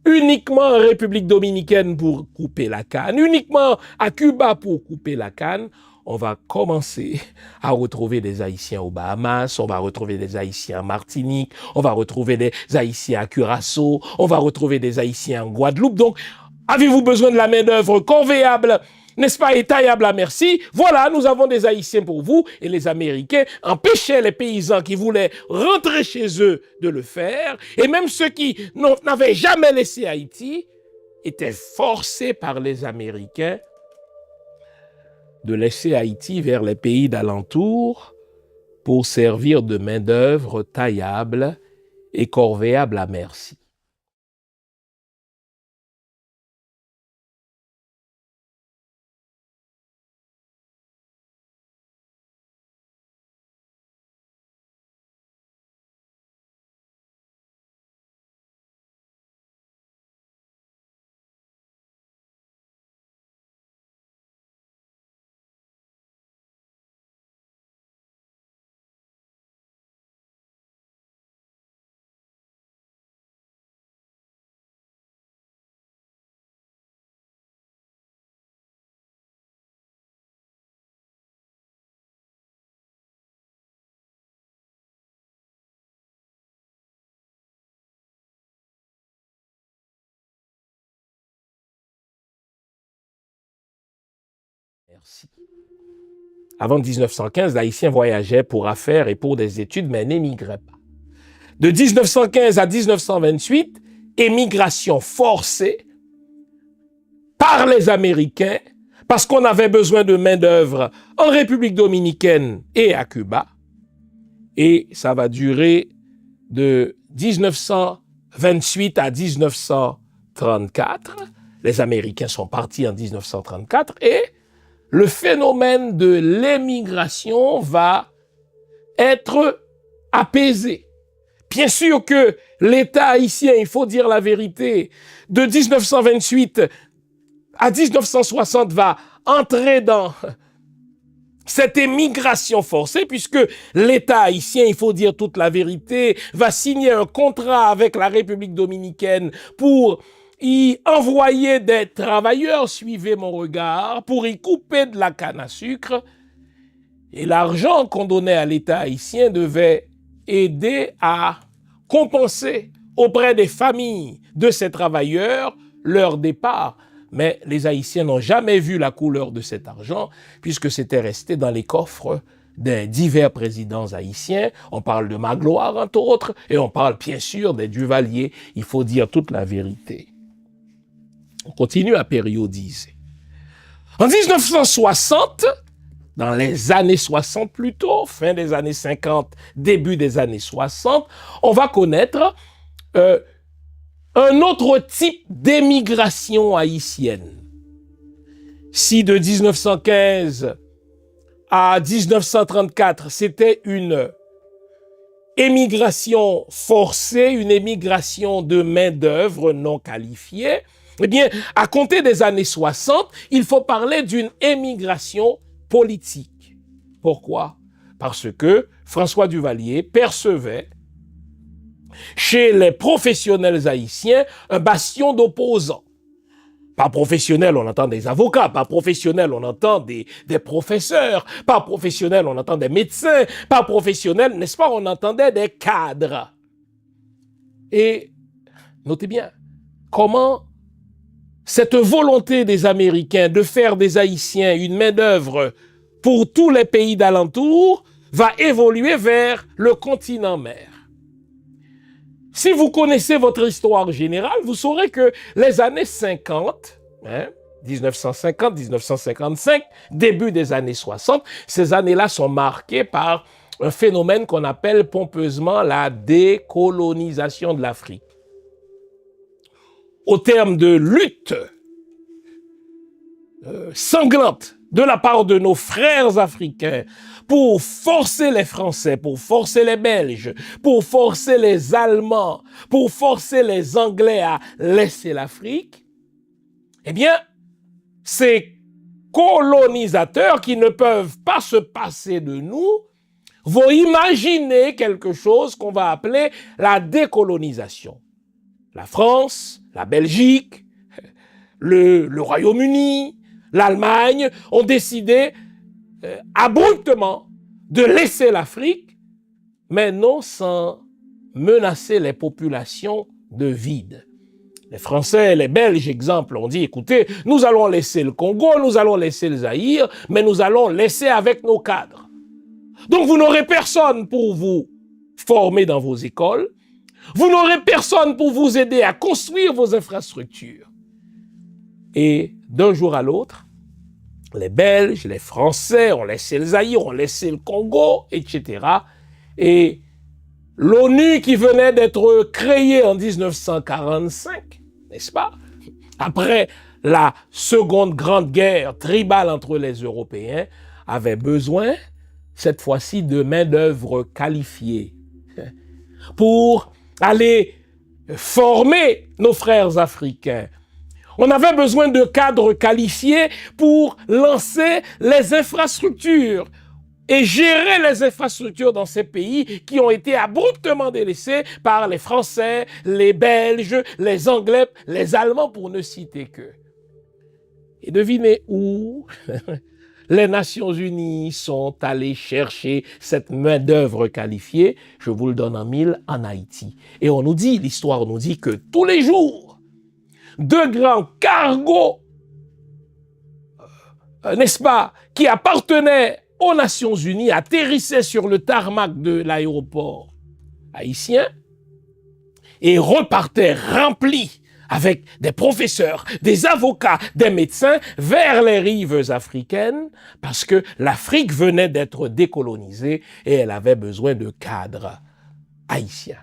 uniquement en République dominicaine pour couper la canne, uniquement à Cuba pour couper la canne. On va commencer à retrouver des Haïtiens aux Bahamas, on va retrouver des Haïtiens en Martinique, on va retrouver des Haïtiens à Curaçao, on va retrouver des Haïtiens en Guadeloupe. Donc, avez-vous besoin de la main-d'œuvre convéable, n'est-ce pas, et taillable à merci? Voilà, nous avons des Haïtiens pour vous. Et les Américains empêchaient les paysans qui voulaient rentrer chez eux de le faire. Et même ceux qui n'avaient jamais laissé Haïti étaient forcés par les Américains de laisser Haïti vers les pays d'alentour pour servir de main-d'œuvre taillable et corvéable à merci. Merci. Avant 1915, l'Haïtien voyageait pour affaires et pour des études, mais n'émigrait pas. De 1915 à 1928, émigration forcée par les Américains, parce qu'on avait besoin de main-d'œuvre en République dominicaine et à Cuba. Et ça va durer de 1928 à 1934. Les Américains sont partis en 1934 et le phénomène de l'émigration va être apaisé. Bien sûr que l'État haïtien, il faut dire la vérité, de 1928 à 1960 va entrer dans cette émigration forcée, puisque l'État haïtien, il faut dire toute la vérité, va signer un contrat avec la République dominicaine pour y envoyer des travailleurs, suivez mon regard, pour y couper de la canne à sucre. Et l'argent qu'on donnait à l'État haïtien devait aider à compenser auprès des familles de ces travailleurs leur départ. Mais les Haïtiens n'ont jamais vu la couleur de cet argent puisque c'était resté dans les coffres des divers présidents haïtiens. On parle de Magloire, entre autres, et on parle bien sûr des Duvalier. Il faut dire toute la vérité. On continue à périodiser. En 1960, dans les années 60 plutôt, fin des années 50, début des années 60, on va connaître un autre type d'émigration haïtienne. Si de 1915 à 1934, c'était une émigration forcée, une émigration de main-d'œuvre non qualifiée, eh bien, à compter des années 60, il faut parler d'une émigration politique. Pourquoi? Parce que François Duvalier percevait chez les professionnels haïtiens un bastion d'opposants. Par professionnel, on entend des avocats. Par professionnel, on entend des professeurs. Par professionnel, on entend des médecins. Par professionnel, n'est-ce pas, on entendait des cadres. Et notez bien comment cette volonté des Américains de faire des Haïtiens une main-d'œuvre pour tous les pays d'alentour va évoluer vers le continent mère. Si vous connaissez votre histoire générale, vous saurez que les années 50, 1950, 1955, début des années 60, ces années-là sont marquées par un phénomène qu'on appelle pompeusement la décolonisation de l'Afrique. Au terme de lutte sanglante de la part de nos frères africains pour forcer les Français, pour forcer les Belges, pour forcer les Allemands, pour forcer les Anglais à laisser l'Afrique, eh bien, ces colonisateurs qui ne peuvent pas se passer de nous vont imaginer quelque chose qu'on va appeler la décolonisation. La France, la Belgique, le Royaume-Uni, l'Allemagne ont décidé abruptement de laisser l'Afrique, mais non sans menacer les populations de vide. Les Français et les Belges, exemple, ont dit, écoutez, nous allons laisser le Congo, nous allons laisser le Zaïre, mais nous allons laisser avec nos cadres. Donc vous n'aurez personne pour vous former dans vos écoles, vous n'aurez personne pour vous aider à construire vos infrastructures. Et d'un jour à l'autre, les Belges, les Français ont laissé le Zaïre, ont laissé le Congo, etc. Et l'ONU qui venait d'être créée en 1945, n'est-ce pas? Après la seconde grande guerre tribale entre les Européens, avait besoin, cette fois-ci, de main-d'œuvre qualifiée pour aller former nos frères africains. On avait besoin de cadres qualifiés pour lancer les infrastructures et gérer les infrastructures dans ces pays qui ont été abruptement délaissés par les Français, les Belges, les Anglais, les Allemands, pour ne citer que. Et devinez où les Nations Unies sont allées chercher cette main-d'œuvre qualifiée. Je vous le donne en mille, en Haïti. Et on nous dit, l'histoire nous dit que tous les jours, de grands cargos n'est-ce pas, qui appartenait aux Nations Unies, atterrissait sur le tarmac de l'aéroport haïtien et repartait rempli avec des professeurs, des avocats, des médecins vers les rives africaines parce que l'Afrique venait d'être décolonisée et elle avait besoin de cadres haïtiens.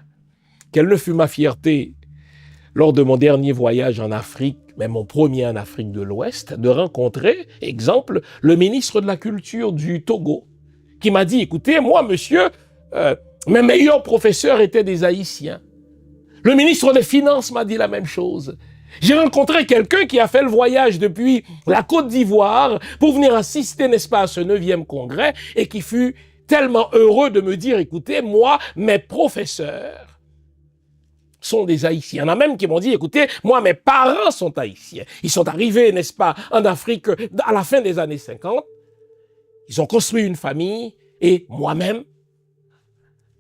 Quelle ne fut ma fierté lors de mon dernier voyage en Afrique, mais mon premier en Afrique de l'Ouest, de rencontrer, exemple, le ministre de la Culture du Togo, qui m'a dit, écoutez, moi, monsieur, mes meilleurs professeurs étaient des Haïtiens. Le ministre des Finances m'a dit la même chose. J'ai rencontré quelqu'un qui a fait le voyage depuis la Côte d'Ivoire pour venir assister, n'est-ce pas, à ce 9e congrès et qui fut tellement heureux de me dire, écoutez, moi, mes professeurs sont des Haïtiens. Il y en a même qui m'ont dit, écoutez, moi, mes parents sont Haïtiens. Ils sont arrivés, n'est-ce pas, en Afrique à la fin des années 50. Ils ont construit une famille et moi-même,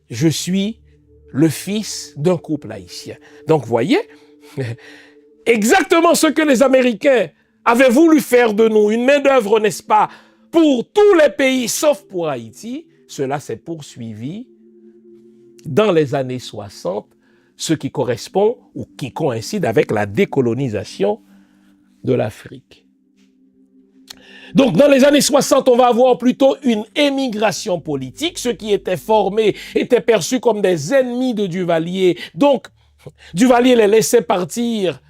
je suis le fils d'un couple haïtien. Donc, voyez, exactement ce que les Américains avaient voulu faire de nous, une main-d'œuvre, n'est-ce pas, pour tous les pays sauf pour Haïti, cela s'est poursuivi dans les années 60, ce qui correspond ou qui coïncide avec la décolonisation de l'Afrique. Donc, dans les années 60, on va avoir plutôt une émigration politique. Ceux qui étaient formés étaient perçus comme des ennemis de Duvalier. Donc, Duvalier les laissait partir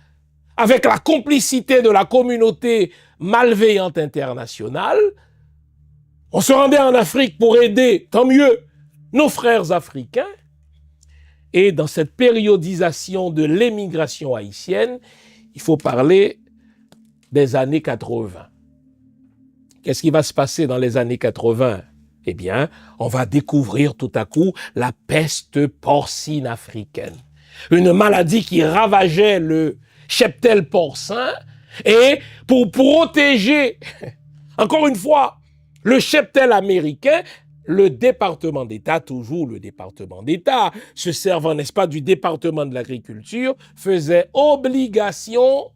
avec la complicité de la communauté malveillante internationale. On se rendait en Afrique pour aider, tant mieux, nos frères africains. Et dans cette périodisation de l'émigration haïtienne, il faut parler des années 80. Qu'est-ce qui va se passer dans les années 80? Eh bien, on va découvrir tout à coup la peste porcine africaine. Une maladie qui ravageait le cheptel porcin et pour protéger, encore une fois, le cheptel américain, le département d'État, toujours le département d'État, se servant, n'est-ce pas, du département de l'agriculture, faisait obligation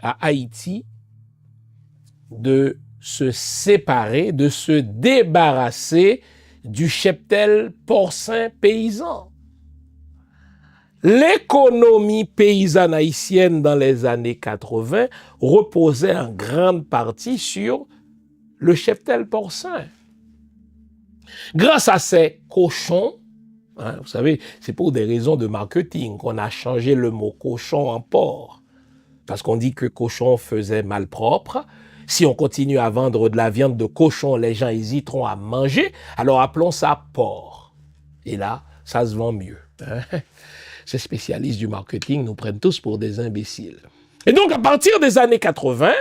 à Haïti de se séparer, de se débarrasser du cheptel porcin paysan. L'économie paysanne haïtienne dans les années 80 reposait en grande partie sur le cheptel porcin. Grâce à ces cochons, hein, vous savez, c'est pour des raisons de marketing qu'on a changé le mot cochon en porc. Parce qu'on dit que cochon faisait malpropre. Si on continue à vendre de la viande de cochon, les gens hésiteront à manger, alors appelons ça porc. Et là, ça se vend mieux. Hein? Ces spécialistes du marketing nous prennent tous pour des imbéciles. Et donc, à partir des années 80,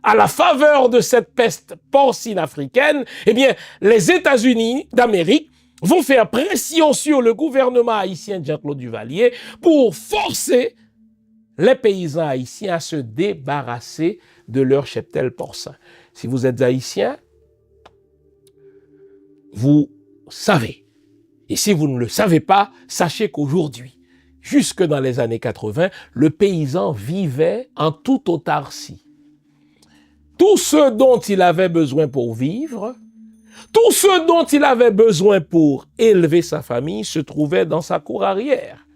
à la faveur de cette peste porcine africaine, eh bien, les États-Unis d'Amérique vont faire pression sur le gouvernement haïtien de Jean-Claude Duvalier pour forcer les paysans haïtiens à se débarrasser de leur cheptel porcin. Si vous êtes haïtien, vous savez. Et si vous ne le savez pas, sachez qu'aujourd'hui, jusque dans les années 80, le paysan vivait en toute autarcie. Tout ce dont il avait besoin pour vivre, tout ce dont il avait besoin pour élever sa famille se trouvait dans sa cour arrière.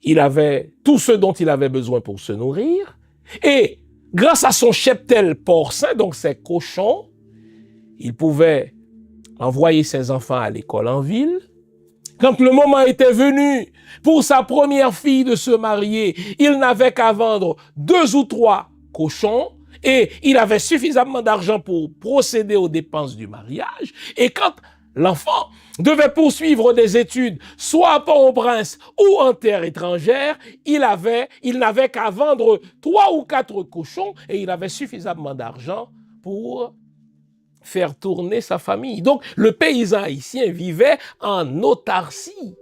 Il avait tout ce dont il avait besoin pour se nourrir et grâce à son cheptel porcin, donc ses cochons, il pouvait envoyer ses enfants à l'école en ville. Quand le moment était venu pour sa première fille de se marier, il n'avait qu'à vendre 2 ou 3 cochons et il avait suffisamment d'argent pour procéder aux dépenses du mariage. Et quand l'enfant devait poursuivre des études, soit à Port-au-Prince ou en terre étrangère, il n'avait qu'à vendre 3 ou 4 cochons et il avait suffisamment d'argent pour faire tourner sa famille. Donc, le paysan haïtien vivait en autarcie.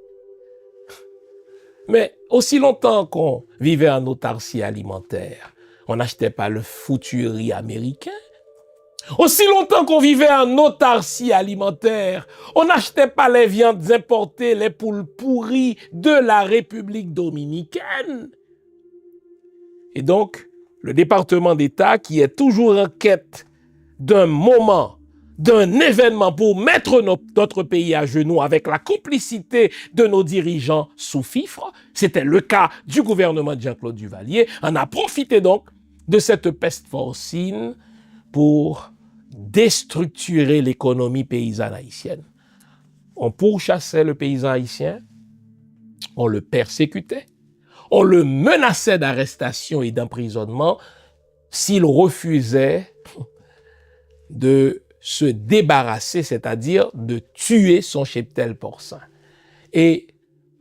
Mais aussi longtemps qu'on vivait en autarcie alimentaire, on n'achetait pas le foutu riz américain. Aussi longtemps qu'on vivait en autarcie alimentaire, on n'achetait pas les viandes importées, les poules pourries de la République dominicaine. Et donc, le département d'État qui est toujours en quête d'un moment, d'un événement pour mettre notre pays à genoux avec la complicité de nos dirigeants sous fifre. C'était le cas du gouvernement de Jean-Claude Duvalier. On a profité donc de cette peste porcine pour déstructurer l'économie paysanne haïtienne. On pourchassait le paysan haïtien, on le persécutait, on le menaçait d'arrestation et d'emprisonnement s'il refusait de se débarrasser, c'est-à-dire de tuer son cheptel porcin. Et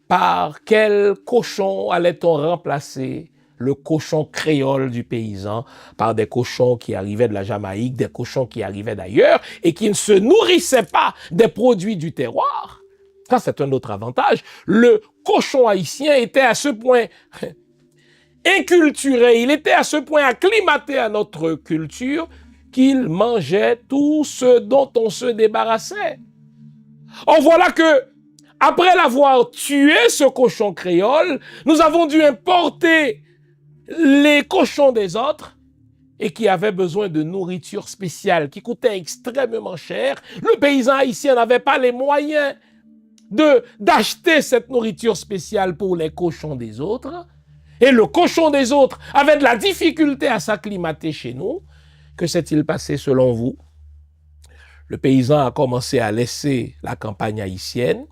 par quel cochon allait-on remplacer le cochon créole du paysan par des cochons qui arrivaient de la Jamaïque, des cochons qui arrivaient d'ailleurs et qui ne se nourrissaient pas des produits du terroir? Ça, c'est un autre avantage. Le cochon haïtien était à ce point inculturé, il était à ce point acclimaté à notre culture qu'il mangeait tout ce dont on se débarrassait. Or voilà que, après l'avoir tué, ce cochon créole, nous avons dû importer les cochons des autres et qui avaient besoin de nourriture spéciale, qui coûtait extrêmement cher. Le paysan haïtien n'avait pas les moyens d'acheter cette nourriture spéciale pour les cochons des autres. Et le cochon des autres avait de la difficulté à s'acclimater chez nous. Que s'est-il passé selon vous? Le paysan a commencé à laisser la campagne haïtienne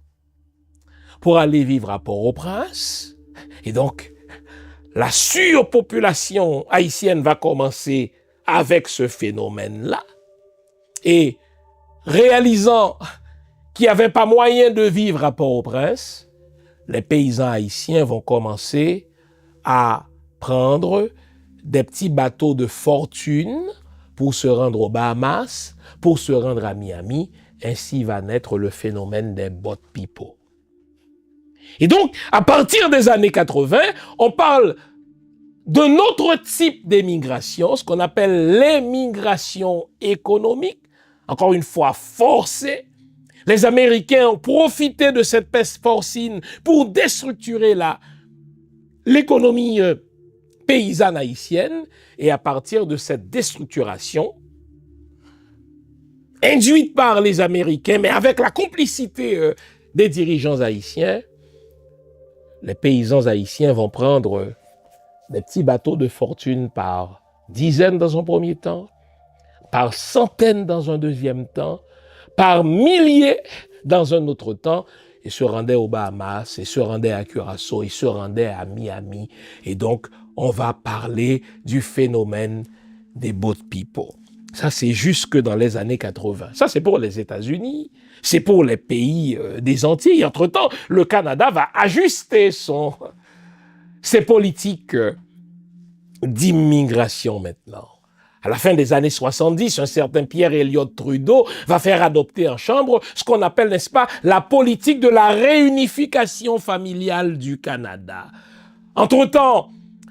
pour aller vivre à Port-au-Prince. Et donc, la surpopulation haïtienne va commencer avec ce phénomène-là. Et réalisant qu'il n'y avait pas moyen de vivre à Port-au-Prince, les paysans haïtiens vont commencer à prendre des petits bateaux de fortune pour se rendre aux Bahamas, pour se rendre à Miami. Ainsi va naître le phénomène des boat people. Et donc, à partir des années 80, on parle d'un autre type d'émigration, ce qu'on appelle l'émigration économique, encore une fois forcée. Les Américains ont profité de cette peste porcine pour déstructurer l'économie paysanne haïtienne, et à partir de cette déstructuration, induite par les Américains, mais avec la complicité des dirigeants haïtiens, les paysans haïtiens vont prendre des petits bateaux de fortune par dizaines dans un premier temps, par centaines dans un deuxième temps, par milliers dans un autre temps, et se rendaient aux Bahamas, et se rendaient à Curaçao, et se rendaient à Miami. Et donc, on va parler du phénomène des boat people. Ça, c'est jusque dans les années 80. Ça, c'est pour les États-Unis. C'est pour les pays des Antilles. Entre-temps, le Canada va ajuster ses politiques d'immigration maintenant. À la fin des années 70, un certain Pierre Elliott Trudeau va faire adopter en Chambre ce qu'on appelle, n'est-ce pas, la politique de la réunification familiale du Canada. Entre-temps,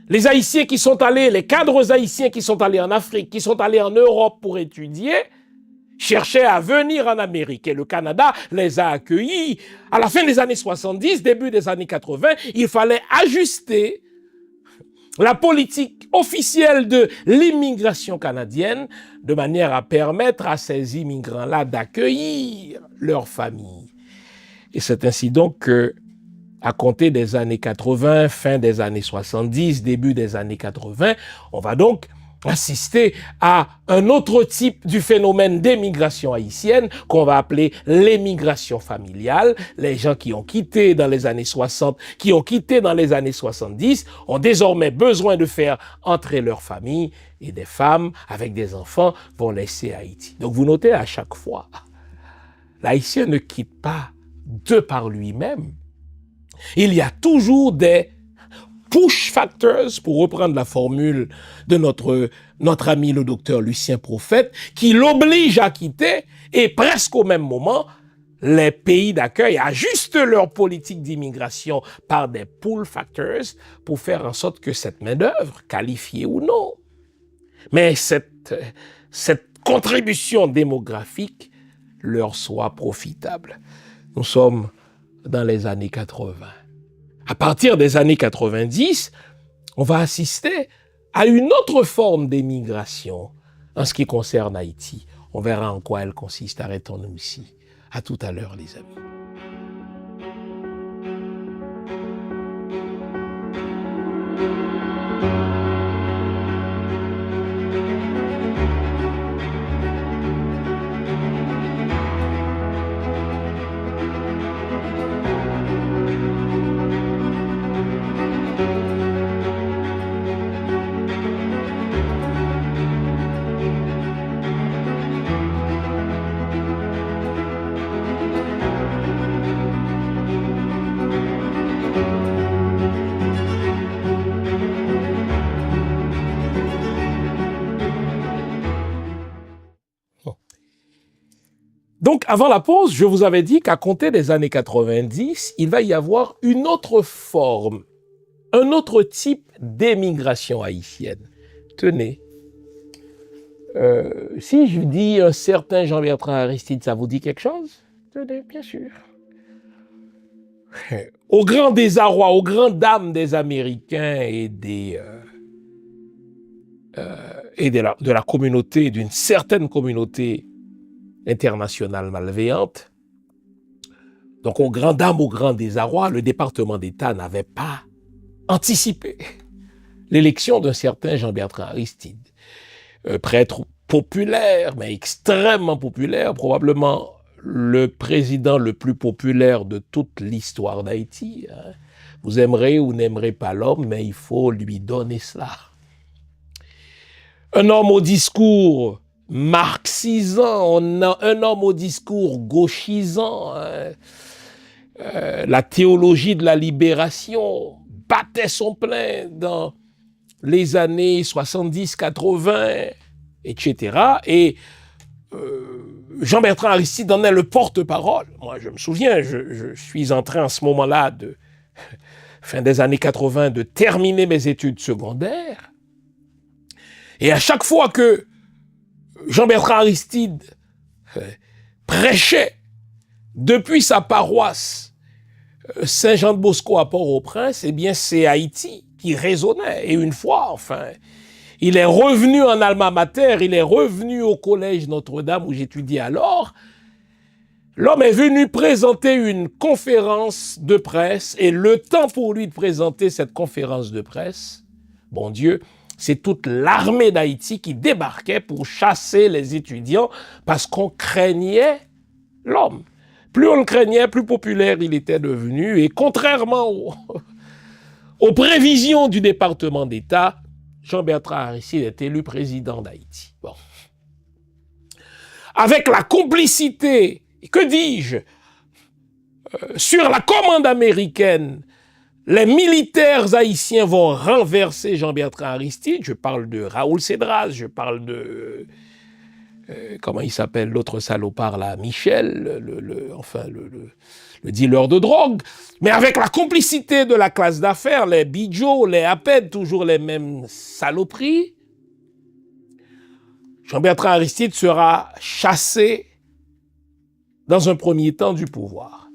les Haïtiens qui sont allés, les cadres haïtiens qui sont allés en Afrique, qui sont allés en Europe pour étudier, cherchaient à venir en Amérique. Et le Canada les a accueillis. À la fin des années 70, début des années 80, il fallait ajuster la politique officielle de l'immigration canadienne de manière à permettre à ces immigrants-là d'accueillir leurs familles. Et c'est ainsi donc que, à compter des années 80, fin des années 70, début des années 80, on va donc assister à un autre type du phénomène d'émigration haïtienne qu'on va appeler l'émigration familiale. Les gens qui ont quitté dans les années 60, qui ont quitté dans les années 70, ont désormais besoin de faire entrer leur famille, et des femmes avec des enfants vont laisser Haïti. Donc vous notez à chaque fois, l'Haïtien ne quitte pas de par lui-même. Il y a toujours des push factors, pour reprendre la formule de notre ami le docteur Lucien Prophète, qui l'oblige à quitter, et presque au même moment, les pays d'accueil ajustent leur politique d'immigration par des pull factors pour faire en sorte que cette main-d'œuvre, qualifiée ou non, mais cette contribution démographique leur soit profitable. Nous sommes dans les années 80. À partir des années 90, on va assister à une autre forme d'émigration en ce qui concerne Haïti. On verra en quoi elle consiste. Arrêtons-nous ici. À tout à l'heure, les amis. Donc, avant la pause, je vous avais dit qu'à compter des années 90, il va y avoir une autre forme, un autre type d'émigration haïtienne. Tenez, si je dis un certain Jean-Bertrand Aristide, ça vous dit quelque chose? Tenez, bien sûr. Au grand désarroi, aux grandes dames des Américains et de la communauté, d'une certaine communauté internationale malveillante. Donc, aux grandes dames, au grand désarroi, le département d'État n'avait pas anticipé l'élection d'un certain Jean-Bertrand Aristide. Prêtre populaire, mais extrêmement populaire, probablement le président le plus populaire de toute l'histoire d'Haïti. Vous aimerez ou n'aimerez pas l'homme, mais il faut lui donner cela. Un homme au discours marxisant, un homme au discours gauchisant, la théologie de la libération battait son plein dans les années 70-80, etc. Et Jean-Bertrand Aristide en est le porte-parole. Moi, je me souviens, je suis en train en ce moment-là, fin des années 80, de terminer mes études secondaires. Et à chaque fois que Jean-Bertrand Aristide prêchait depuis sa paroisse Saint-Jean-de-Bosco à Port-au-Prince, eh bien, c'est Haïti qui résonnait. Et une fois, enfin, il est revenu en alma mater, il est revenu au collège Notre-Dame où j'étudiais alors. L'homme est venu présenter une conférence de presse et le temps pour lui de présenter cette conférence de presse, bon Dieu, c'est toute l'armée d'Haïti qui débarquait pour chasser les étudiants parce qu'on craignait l'homme. Plus on le craignait, plus populaire il était devenu. Et contrairement aux prévisions du département d'État, Jean-Bertrand Aristide est élu président d'Haïti. Bon. Avec la complicité, que dis-je, sur la commande américaine, les militaires haïtiens vont renverser Jean-Bertrand Aristide. Je parle de Raoul Cédras, je parle de... comment il s'appelle l'autre salopard là, Michel, le dealer de drogue. Mais avec la complicité de la classe d'affaires, les Bidjo, les Aped, toujours les mêmes saloperies, Jean-Bertrand Aristide sera chassé dans un premier temps du pouvoir.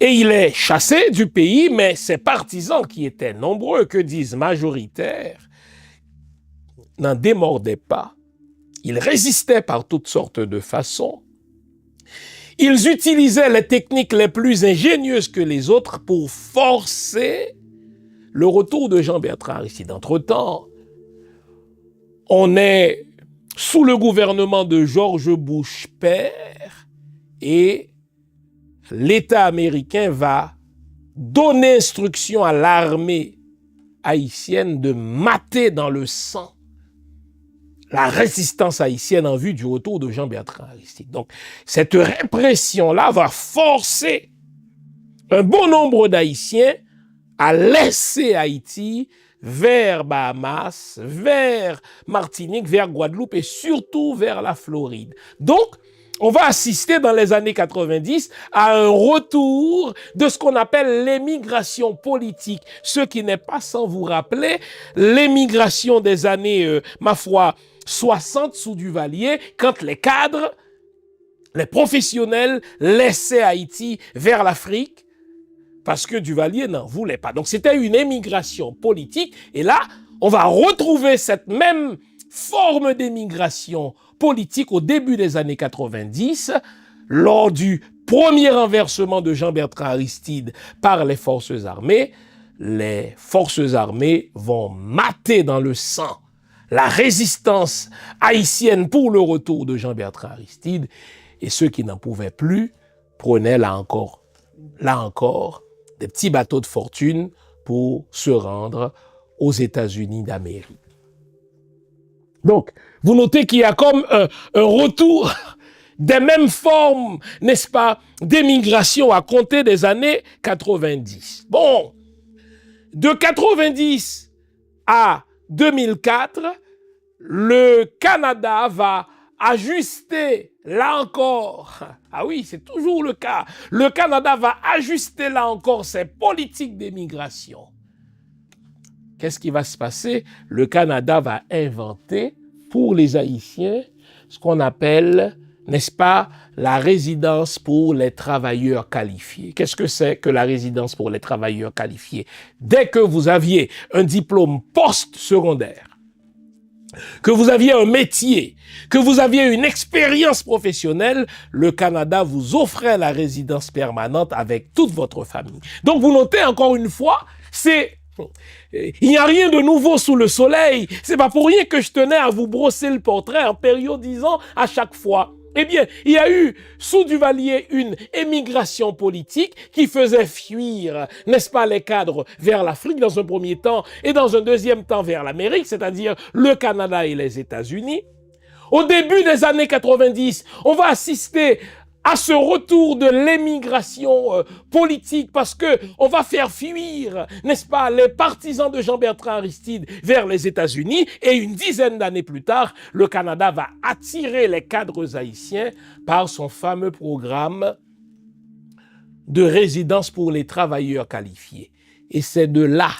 Et il est chassé du pays, mais ses partisans, qui étaient nombreux, que disent majoritaires, n'en démordaient pas. Ils résistaient par toutes sortes de façons. Ils utilisaient les techniques les plus ingénieuses que les autres pour forcer le retour de Jean-Bertrand Aristide. Entre-temps, on est sous le gouvernement de George Bush père et l'État américain va donner instruction à l'armée haïtienne de mater dans le sang la résistance haïtienne en vue du retour de Jean-Bertrand Aristide. Donc, cette répression-là va forcer un bon nombre d'Haïtiens à laisser Haïti vers Bahamas, vers Martinique, vers Guadeloupe et surtout vers la Floride. Donc, on va assister dans les années 90 à un retour de ce qu'on appelle l'émigration politique. Ce qui n'est pas sans vous rappeler l'émigration des années, ma foi, 60 sous Duvalier, quand les cadres, les professionnels laissaient Haïti vers l'Afrique parce que Duvalier n'en voulait pas. Donc c'était une émigration politique et là, on va retrouver cette même forme d'émigration politique au début des années 90, lors du premier renversement de Jean-Bertrand Aristide par les forces armées. Les forces armées vont mater dans le sang la résistance haïtienne pour le retour de Jean-Bertrand Aristide, et ceux qui n'en pouvaient plus prenaient là encore, des petits bateaux de fortune pour se rendre aux États-Unis d'Amérique. Donc, vous notez qu'il y a comme un retour des mêmes formes, n'est-ce pas, d'émigration à compter des années 90. Bon, de 90 à 2004, le Canada va ajuster, là encore, ah oui, c'est toujours le cas, le Canada va ajuster là encore ses politiques d'émigration. Qu'est-ce qui va se passer? Le Canada va inventer pour les Haïtiens ce qu'on appelle, n'est-ce pas, la résidence pour les travailleurs qualifiés. Qu'est-ce que c'est que la résidence pour les travailleurs qualifiés? Dès que vous aviez un diplôme post-secondaire, que vous aviez un métier, que vous aviez une expérience professionnelle, le Canada vous offrait la résidence permanente avec toute votre famille. Donc vous notez encore une fois, il n'y a rien de nouveau sous le soleil. C'est pas pour rien que je tenais à vous brosser le portrait en périodisant à chaque fois. Eh bien, il y a eu sous Duvalier une émigration politique qui faisait fuir, n'est-ce pas, les cadres vers l'Afrique dans un premier temps et dans un deuxième temps vers l'Amérique, c'est-à-dire le Canada et les États-Unis. Au début des années 90, on va assister à ce retour de l'émigration politique parce que on va faire fuir, n'est-ce pas, les partisans de Jean-Bertrand Aristide vers les États-Unis, et une dizaine d'années plus tard, le Canada va attirer les cadres haïtiens par son fameux programme de résidence pour les travailleurs qualifiés. Et c'est de là,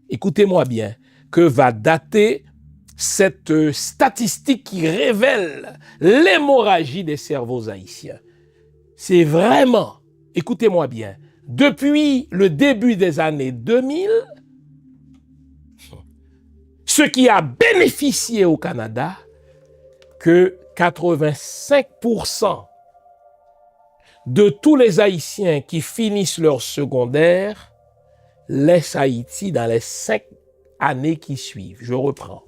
écoutez-moi bien, que va dater cette statistique qui révèle l'hémorragie des cerveaux haïtiens. C'est vraiment, écoutez-moi bien, depuis le début des années 2000, ce qui a bénéficié au Canada, que 85% de tous les Haïtiens qui finissent leur secondaire laissent Haïti dans les 5 années qui suivent. Je reprends.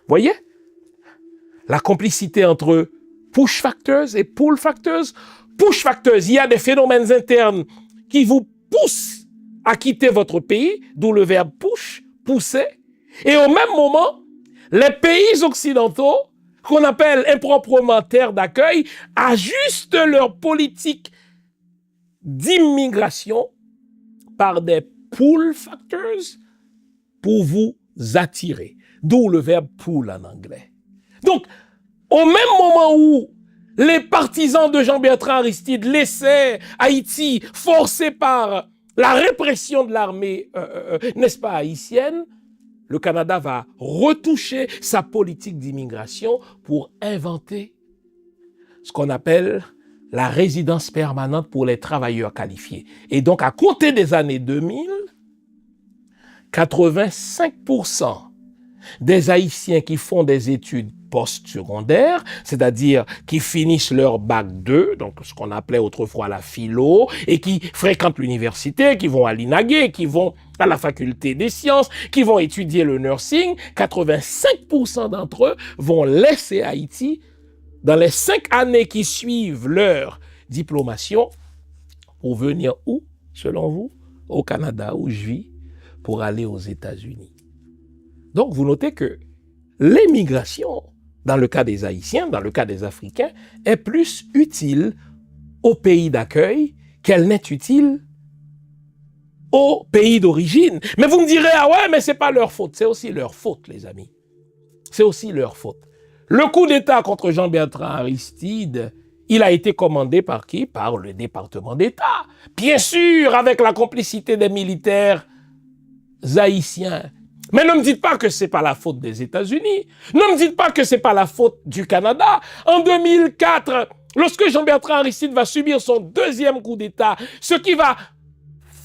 Voyez? La complicité entre push factors et pull factors. Push factors, il y a des phénomènes internes qui vous poussent à quitter votre pays, d'où le verbe push, pousser. Et au même moment, les pays occidentaux, qu'on appelle improprement terre d'accueil, ajustent leur politique d'immigration par des pull factors pour vous attirer. D'où le verbe pull en anglais. Donc, au même moment où les partisans de Jean-Bertrand Aristide laissaient Haïti forcés par la répression de l'armée, n'est-ce pas, haïtienne, le Canada va retoucher sa politique d'immigration pour inventer ce qu'on appelle la résidence permanente pour les travailleurs qualifiés. Et donc, à compter des années 2000, 85% des Haïtiens qui font des études post-secondaires, c'est-à-dire qui finissent leur bac 2, donc ce qu'on appelait autrefois la philo, et qui fréquentent l'université, qui vont à l'INAGE, qui vont à la faculté des sciences, qui vont étudier le nursing, 85% d'entre eux vont laisser Haïti dans les 5 années qui suivent leur diplomation pour venir où, selon vous? Au Canada, où je vis, pour aller aux États-Unis. Donc, vous notez que l'émigration, dans le cas des Haïtiens, dans le cas des Africains, est plus utile au pays d'accueil qu'elle n'est utile au pays d'origine. Mais vous me direz, ah ouais, mais c'est pas leur faute. C'est aussi leur faute, les amis. C'est aussi leur faute. Le coup d'État contre Jean-Bertrand Aristide, il a été commandé par qui? Par le département d'État. Bien sûr, avec la complicité des militaires haïtiens. Mais ne me dites pas que c'est pas la faute des États-Unis. Ne me dites pas que c'est pas la faute du Canada. En 2004, lorsque Jean-Bertrand Aristide va subir son deuxième coup d'État, ce qui va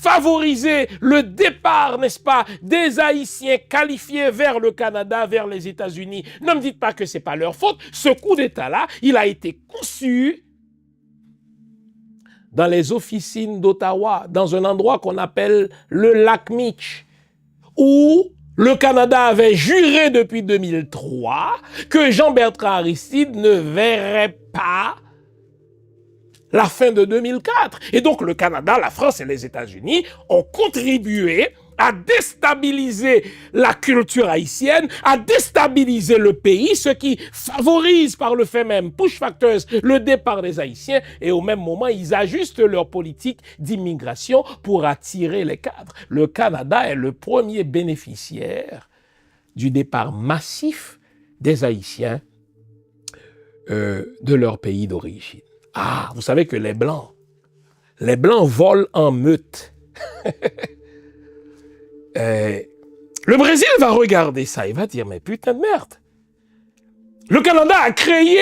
favoriser le départ, n'est-ce pas, des Haïtiens qualifiés vers le Canada, vers les États-Unis. Ne me dites pas que c'est pas leur faute. Ce coup d'État-là, il a été conçu dans les officines d'Ottawa, dans un endroit qu'on appelle le lac Meech, où le Canada avait juré depuis 2003 que Jean-Bertrand Aristide ne verrait pas la fin de 2004. Et donc le Canada, la France et les États-Unis ont contribué à déstabiliser la culture haïtienne, à déstabiliser le pays, ce qui favorise par le fait même, push factors, le départ des Haïtiens, et au même moment, ils ajustent leur politique d'immigration pour attirer les cadres. Le Canada est le premier bénéficiaire du départ massif des Haïtiens de leur pays d'origine. Ah, vous savez que les Blancs volent en meute. Le Brésil va regarder ça, il va dire, mais putain de merde. Le Canada a créé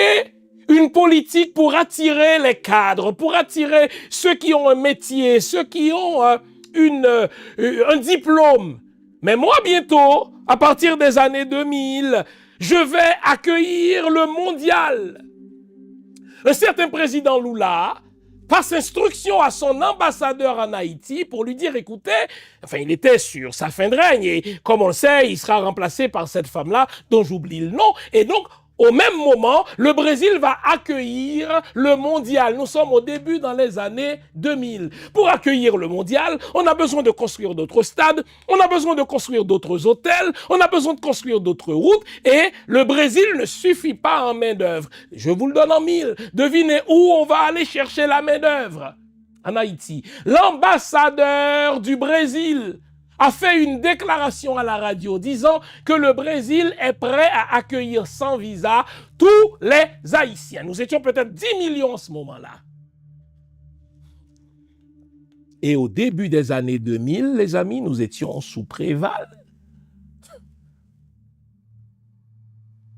une politique pour attirer les cadres, pour attirer ceux qui ont un métier, ceux qui ont un diplôme. Mais moi, bientôt, à partir des années 2000, je vais accueillir le mondial. Un certain président Lula passe instruction à son ambassadeur en Haïti pour lui dire, écoutez, enfin, il était sur sa fin de règne et comme on le sait, il sera remplacé par cette femme-là dont j'oublie le nom. Et donc, au même moment, le Brésil va accueillir le mondial. Nous sommes au début dans les années 2000. Pour accueillir le mondial, on a besoin de construire d'autres stades, on a besoin de construire d'autres hôtels, on a besoin de construire d'autres routes et le Brésil ne suffit pas en main-d'œuvre. Je vous le donne en mille. Devinez où on va aller chercher la main-d'œuvre? En Haïti. L'ambassadeur du Brésil a fait une déclaration à la radio disant que le Brésil est prêt à accueillir sans visa tous les Haïtiens. Nous étions peut-être 10 millions en ce moment-là. Et au début des années 2000, les amis, nous étions sous Préval.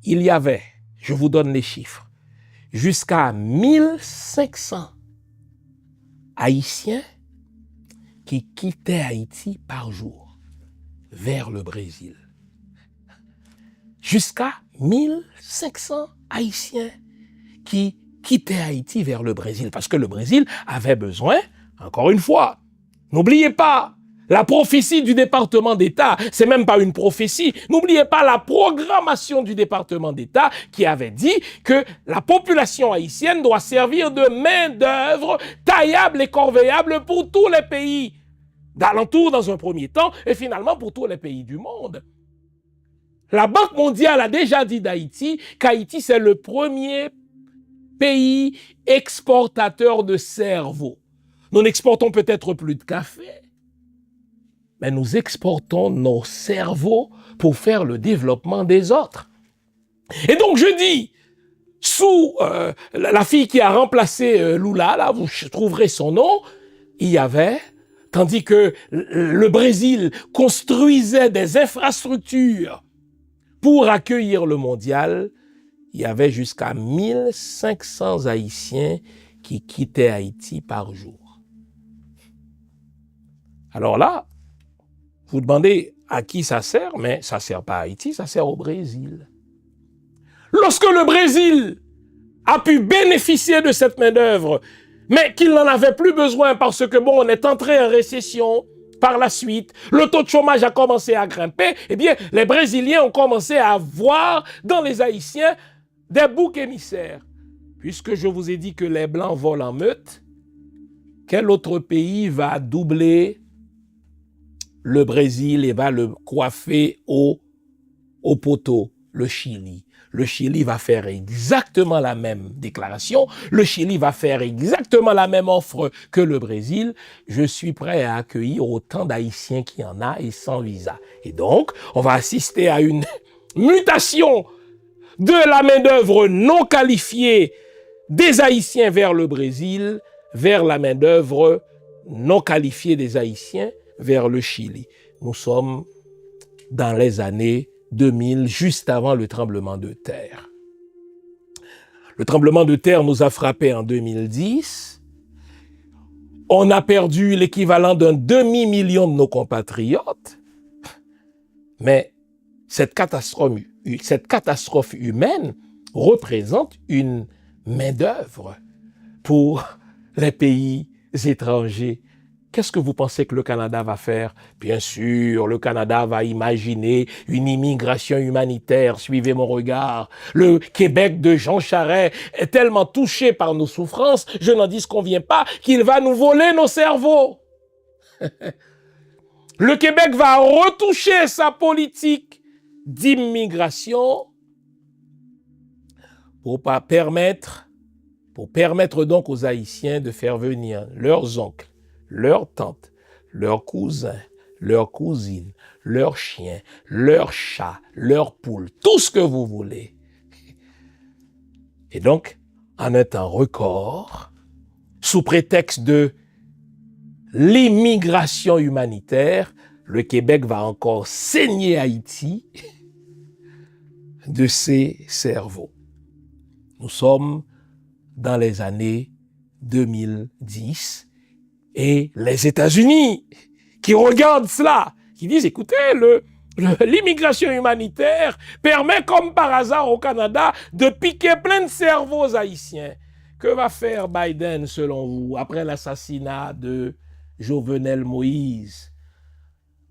Il y avait, je vous donne les chiffres, jusqu'à 1500 Haïtiens qui quittaient Haïti par jour vers le Brésil. Jusqu'à 1500 Haïtiens qui quittaient Haïti vers le Brésil. Parce que le Brésil avait besoin, encore une fois, n'oubliez pas, la prophétie du département d'État, c'est même pas une prophétie. N'oubliez pas la programmation du département d'État qui avait dit que la population haïtienne doit servir de main-d'œuvre taillable et corvéable pour tous les pays d'alentour dans un premier temps et finalement pour tous les pays du monde. La Banque mondiale a déjà dit d'Haïti qu'Haïti c'est le premier pays exportateur de cerveau. Nous n'exportons peut-être plus de café, mais nous exportons nos cerveaux pour faire le développement des autres. Et donc je dis, sous la fille qui a remplacé Lula, là vous trouverez son nom, il y avait, tandis que le Brésil construisait des infrastructures pour accueillir le mondial, il y avait jusqu'à 1500 Haïtiens qui quittaient Haïti par jour. Alors là, vous demandez à qui ça sert, mais ça ne sert pas à Haïti, ça sert au Brésil. Lorsque le Brésil a pu bénéficier de cette main-d'œuvre, mais qu'il n'en avait plus besoin parce que, bon, on est entré en récession par la suite, le taux de chômage a commencé à grimper, eh bien, les Brésiliens ont commencé à voir dans les Haïtiens des boucs émissaires. Puisque je vous ai dit que les Blancs volent en meute, quel autre pays va doubler le Brésil et va le coiffer au poteau? Le Chili. Le Chili va faire exactement la même déclaration. Le Chili va faire exactement la même offre que le Brésil. Je suis prêt à accueillir autant d'Haïtiens qu'il y en a et sans visa. Et donc, on va assister à une mutation de la main-d'œuvre non qualifiée des Haïtiens vers le Brésil, vers la main-d'œuvre non qualifiée des Haïtiens vers le Chili. Nous sommes dans les années 2000, juste avant le tremblement de terre. Le tremblement de terre nous a frappé en 2010. on a perdu l'équivalent d'un demi-million de nos compatriotes. Mais cette catastrophe humaine représente une main-d'œuvre pour les pays étrangers. Qu'est-ce que vous pensez que le Canada va faire? Bien sûr, le Canada va imaginer une immigration humanitaire. Suivez mon regard. Le Québec de Jean Charest est tellement touché par nos souffrances, je n'en disconviens pas, qu'il va nous voler nos cerveaux. Le Québec va retoucher sa politique d'immigration pour permettre donc aux Haïtiens de faire venir leurs oncles, leurs tantes, leurs cousins, leurs cousines, leurs chiens, leurs chats, leurs poules, tout ce que vous voulez. Et donc, en un temps record, sous prétexte de l'immigration humanitaire, le Québec va encore saigner Haïti de ses cerveaux. Nous sommes dans les années 2010 et les États-Unis qui regardent cela, qui disent, écoutez, l'immigration humanitaire permet comme par hasard au Canada de piquer plein de cerveaux haïtiens. Que va faire Biden selon vous après l'assassinat de Jovenel Moïse?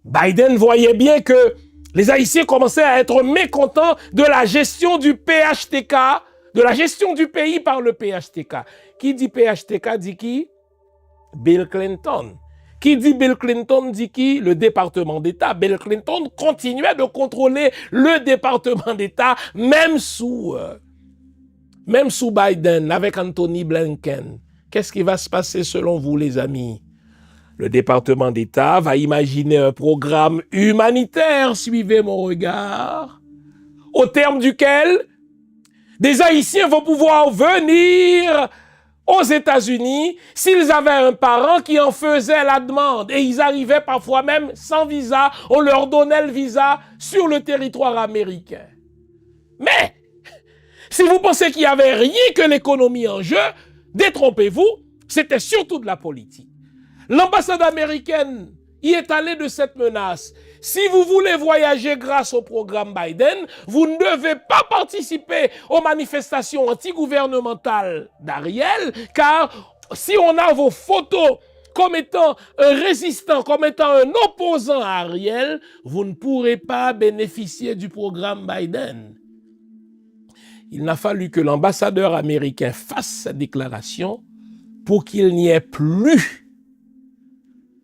Biden voyait bien que les Haïtiens commençaient à être mécontents de la gestion du PHTK, de la gestion du pays par le PHTK. Qui dit PHTK dit qui? Bill Clinton. Qui dit Bill Clinton dit qui? Le département d'État. Bill Clinton continuait de contrôler le département d'État, même sous Biden, avec Anthony Blinken. Qu'est-ce qui va se passer selon vous, les amis? Le département d'État va imaginer un programme humanitaire, suivez mon regard, au terme duquel des Haïtiens vont pouvoir venir aux États-Unis s'ils avaient un parent qui en faisait la demande. Et ils arrivaient parfois même sans visa, on leur donnait le visa sur le territoire américain. Mais, si vous pensez qu'il n'y avait rien que l'économie en jeu, détrompez-vous, c'était surtout de la politique. L'ambassade américaine y est allée de cette menace. Si vous voulez voyager grâce au programme Biden, vous ne devez pas participer aux manifestations antigouvernementales d'Ariel, car si on a vos photos comme étant un résistant, comme étant un opposant à Ariel, vous ne pourrez pas bénéficier du programme Biden. Il n'a fallu que l'ambassadeur américain fasse sa déclaration pour qu'il n'y ait plus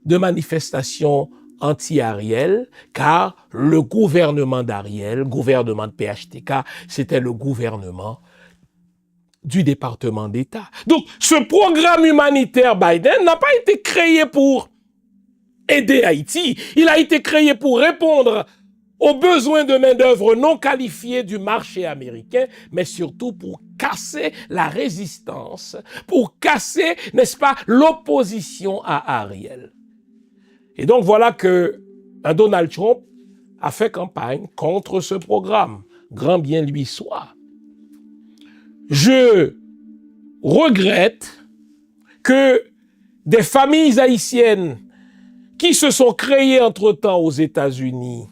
de manifestations anti-Ariel, car le gouvernement d'Ariel, gouvernement de PHTK, c'était le gouvernement du département d'État. Donc, ce programme humanitaire Biden n'a pas été créé pour aider Haïti, il a été créé pour répondre aux besoins de main-d'œuvre non qualifiée du marché américain, mais surtout pour casser la résistance, pour casser, n'est-ce pas, l'opposition à Ariel. Et donc voilà que Donald Trump a fait campagne contre ce programme. Grand bien lui soit. Je regrette que des familles haïtiennes qui se sont créées entre-temps aux États-Unis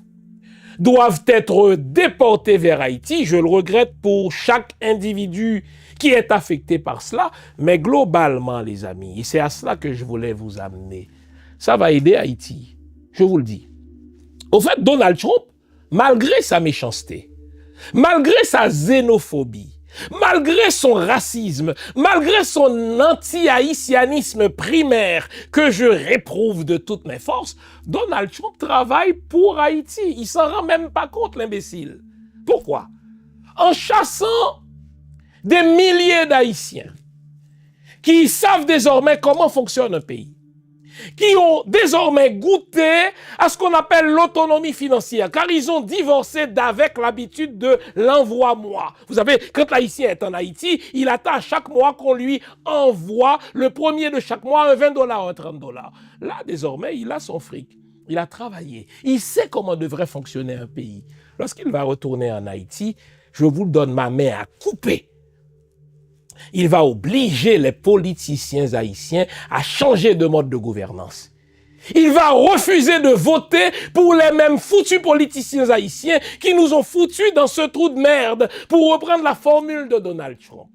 doivent être déportées vers Haïti. Je le regrette pour chaque individu qui est affecté par cela. Mais globalement, les amis, et c'est à cela que je voulais vous amener, ça va aider Haïti, je vous le dis. Au fait, Donald Trump, malgré sa méchanceté, malgré sa xénophobie, malgré son racisme, malgré son anti-haïtianisme primaire que je réprouve de toutes mes forces, Donald Trump travaille pour Haïti. Il s'en rend même pas compte, l'imbécile. Pourquoi? En chassant des milliers d'Haïtiens qui savent désormais comment fonctionne un pays, qui ont désormais goûté à ce qu'on appelle l'autonomie financière, car ils ont divorcé d'avec l'habitude de l'envoi-moi. Vous savez, quand l'Haïtien est en Haïti, il attend chaque mois qu'on lui envoie le premier de chaque mois un 20 $, un 30 $. Là, désormais, il a son fric. Il a travaillé. Il sait comment devrait fonctionner un pays. Lorsqu'il va retourner en Haïti, je vous donne ma main à couper. Il va obliger les politiciens haïtiens à changer de mode de gouvernance. Il va refuser de voter pour les mêmes foutus politiciens haïtiens qui nous ont foutus dans ce trou de merde, pour reprendre la formule de Donald Trump.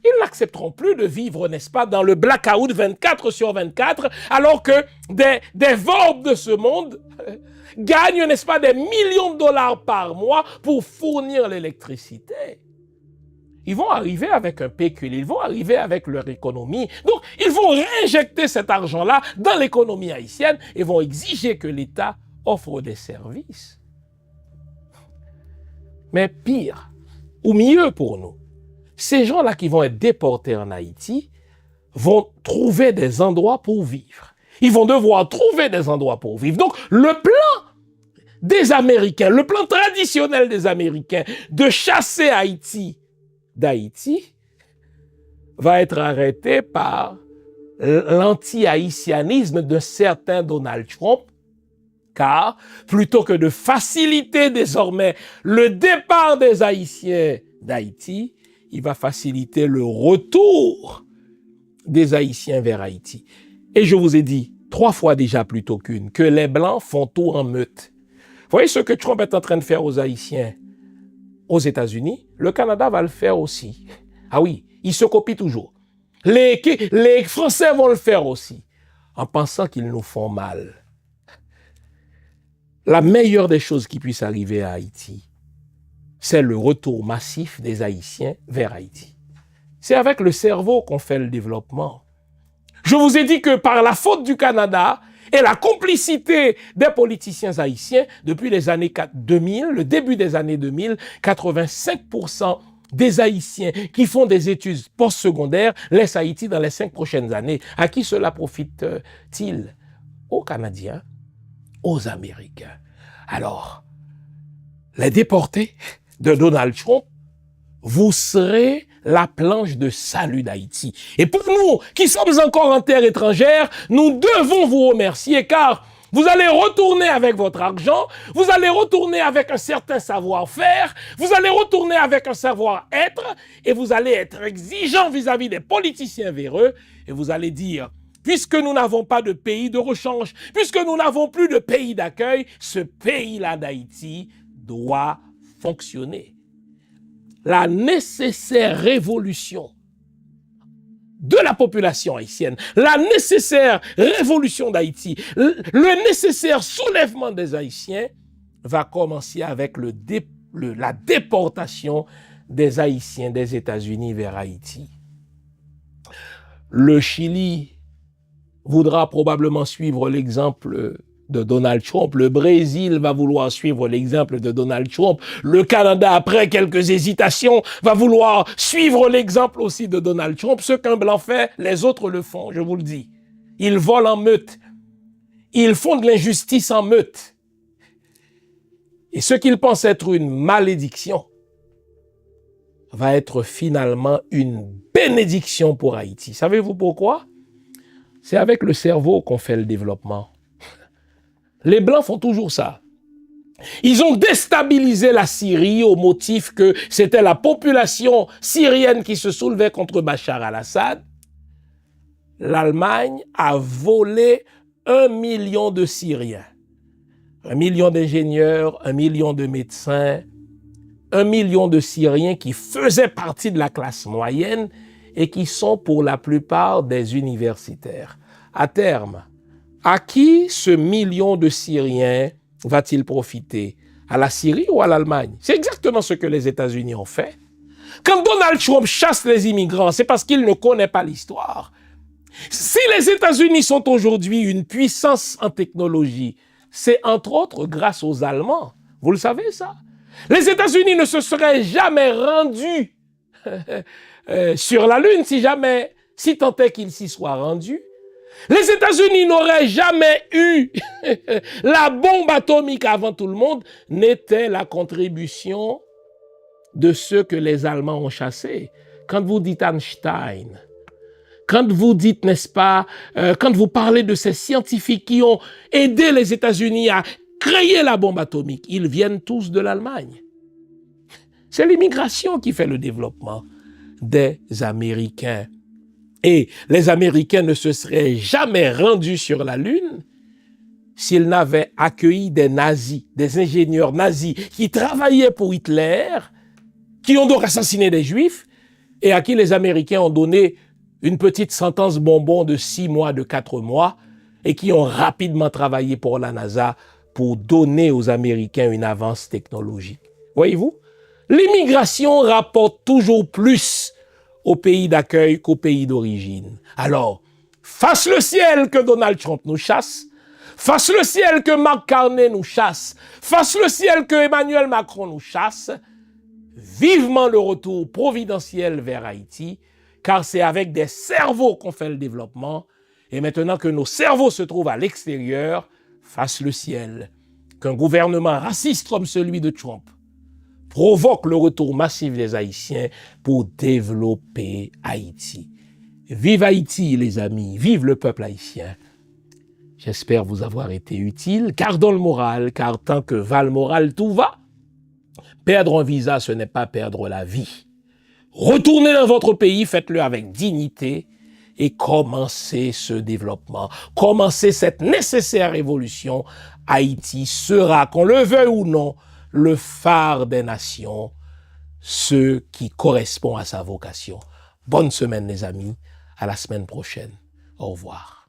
Ils n'accepteront plus de vivre, n'est-ce pas, dans le blackout 24/24, alors que des verbes de ce monde gagnent, n'est-ce pas, des millions de dollars par mois pour fournir l'électricité. Ils vont arriver avec un pécule, ils vont arriver avec leur économie. Donc, ils vont réinjecter cet argent-là dans l'économie haïtienne et vont exiger que l'État offre des services. Mais pire, ou mieux pour nous, ces gens-là qui vont être déportés en Haïti vont trouver des endroits pour vivre. Ils vont devoir trouver des endroits pour vivre. Donc, le plan des Américains, le plan traditionnel des Américains de chasser Haïti d'Haïti va être arrêté par l'anti-haïtianisme d'un certain Donald Trump, car plutôt que de faciliter désormais le départ des Haïtiens d'Haïti, il va faciliter le retour des Haïtiens vers Haïti. Et je vous ai dit 3 fois déjà plutôt qu'une, que les Blancs font tout en meute. Vous voyez ce que Trump est en train de faire aux Haïtiens aux États-Unis, le Canada va le faire aussi. Ah oui, il se copie toujours. Les Français vont le faire aussi, en pensant qu'ils nous font mal. La meilleure des choses qui puisse arriver à Haïti, c'est le retour massif des Haïtiens vers Haïti. C'est avec le cerveau qu'on fait le développement. Je vous ai dit que par la faute du Canada et la complicité des politiciens haïtiens, depuis les années 2000, le début des années 2000, 85% des Haïtiens qui font des études postsecondaires laissent Haïti dans les 5 prochaines années. À qui cela profite-t-il? Aux Canadiens, aux Américains. Alors, les déportés de Donald Trump, vous serez la planche de salut d'Haïti. Et pour nous, qui sommes encore en terre étrangère, nous devons vous remercier, car vous allez retourner avec votre argent, vous allez retourner avec un certain savoir-faire, vous allez retourner avec un savoir-être, et vous allez être exigeant vis-à-vis des politiciens véreux, et vous allez dire, puisque nous n'avons pas de pays de rechange, puisque nous n'avons plus de pays d'accueil, ce pays-là d'Haïti doit fonctionner. La nécessaire révolution de la population haïtienne, la nécessaire révolution d'Haïti, le nécessaire soulèvement des Haïtiens va commencer avec la déportation des Haïtiens des États-Unis vers Haïti. Le Chili voudra probablement suivre l'exemple de Donald Trump. Le Brésil va vouloir suivre l'exemple de Donald Trump. Le Canada, après quelques hésitations, va vouloir suivre l'exemple aussi de Donald Trump. Ce qu'un blanc fait, les autres le font, je vous le dis. Ils volent en meute. Ils font de l'injustice en meute. Et ce qu'ils pensent être une malédiction va être finalement une bénédiction pour Haïti. Savez-vous pourquoi? C'est avec le cerveau qu'on fait le développement. Les Blancs font toujours ça. Ils ont déstabilisé la Syrie au motif que c'était la population syrienne qui se soulevait contre Bachar al-Assad. L'Allemagne a volé 1 million de Syriens. 1 million d'ingénieurs, 1 million de médecins, 1 million de Syriens qui faisaient partie de la classe moyenne et qui sont pour la plupart des universitaires. À terme, à qui ce million de Syriens va-t-il profiter? À la Syrie ou à l'Allemagne? C'est exactement ce que les États-Unis ont fait. Quand Donald Trump chasse les immigrants, c'est parce qu'il ne connaît pas l'histoire. Si les États-Unis sont aujourd'hui une puissance en technologie, c'est entre autres grâce aux Allemands. Vous le savez ça? Les États-Unis ne se seraient jamais rendus sur la Lune si tant est qu'ils s'y soient rendus. Les États-Unis n'auraient jamais eu la bombe atomique avant tout le monde, n'était la contribution de ceux que les Allemands ont chassés. Quand vous dites Einstein, quand vous dites, n'est-ce pas, quand vous parlez de ces scientifiques qui ont aidé les États-Unis à créer la bombe atomique, ils viennent tous de l'Allemagne. C'est l'immigration qui fait le développement. des Américains. Et les Américains ne se seraient jamais rendus sur la Lune s'ils n'avaient accueilli des nazis, des ingénieurs nazis qui travaillaient pour Hitler, qui ont donc assassiné des Juifs et à qui les Américains ont donné une petite sentence bonbon de 6 mois, de 4 mois, et qui ont rapidement travaillé pour la NASA pour donner aux Américains une avance technologique. Voyez-vous, l'immigration rapporte toujours plus au pays d'accueil qu'au pays d'origine. Alors, fasse le ciel que Donald Trump nous chasse, fasse le ciel que Mark Carney nous chasse, fasse le ciel que Emmanuel Macron nous chasse, vivement le retour providentiel vers Haïti, car c'est avec des cerveaux qu'on fait le développement, et maintenant que nos cerveaux se trouvent à l'extérieur, fasse le ciel qu'un gouvernement raciste comme celui de Trump provoque le retour massif des Haïtiens pour développer Haïti. Vive Haïti, les amis, vive le peuple haïtien. J'espère vous avoir été utile. Gardons le moral, car tant que va le moral, tout va. Perdre un visa, ce n'est pas perdre la vie. Retournez dans votre pays, faites-le avec dignité et commencez ce développement. Commencez cette nécessaire évolution. Haïti sera, qu'on le veuille ou non, le phare des nations, ce qui correspond à sa vocation. Bonne semaine, les amis. À la semaine prochaine. Au revoir.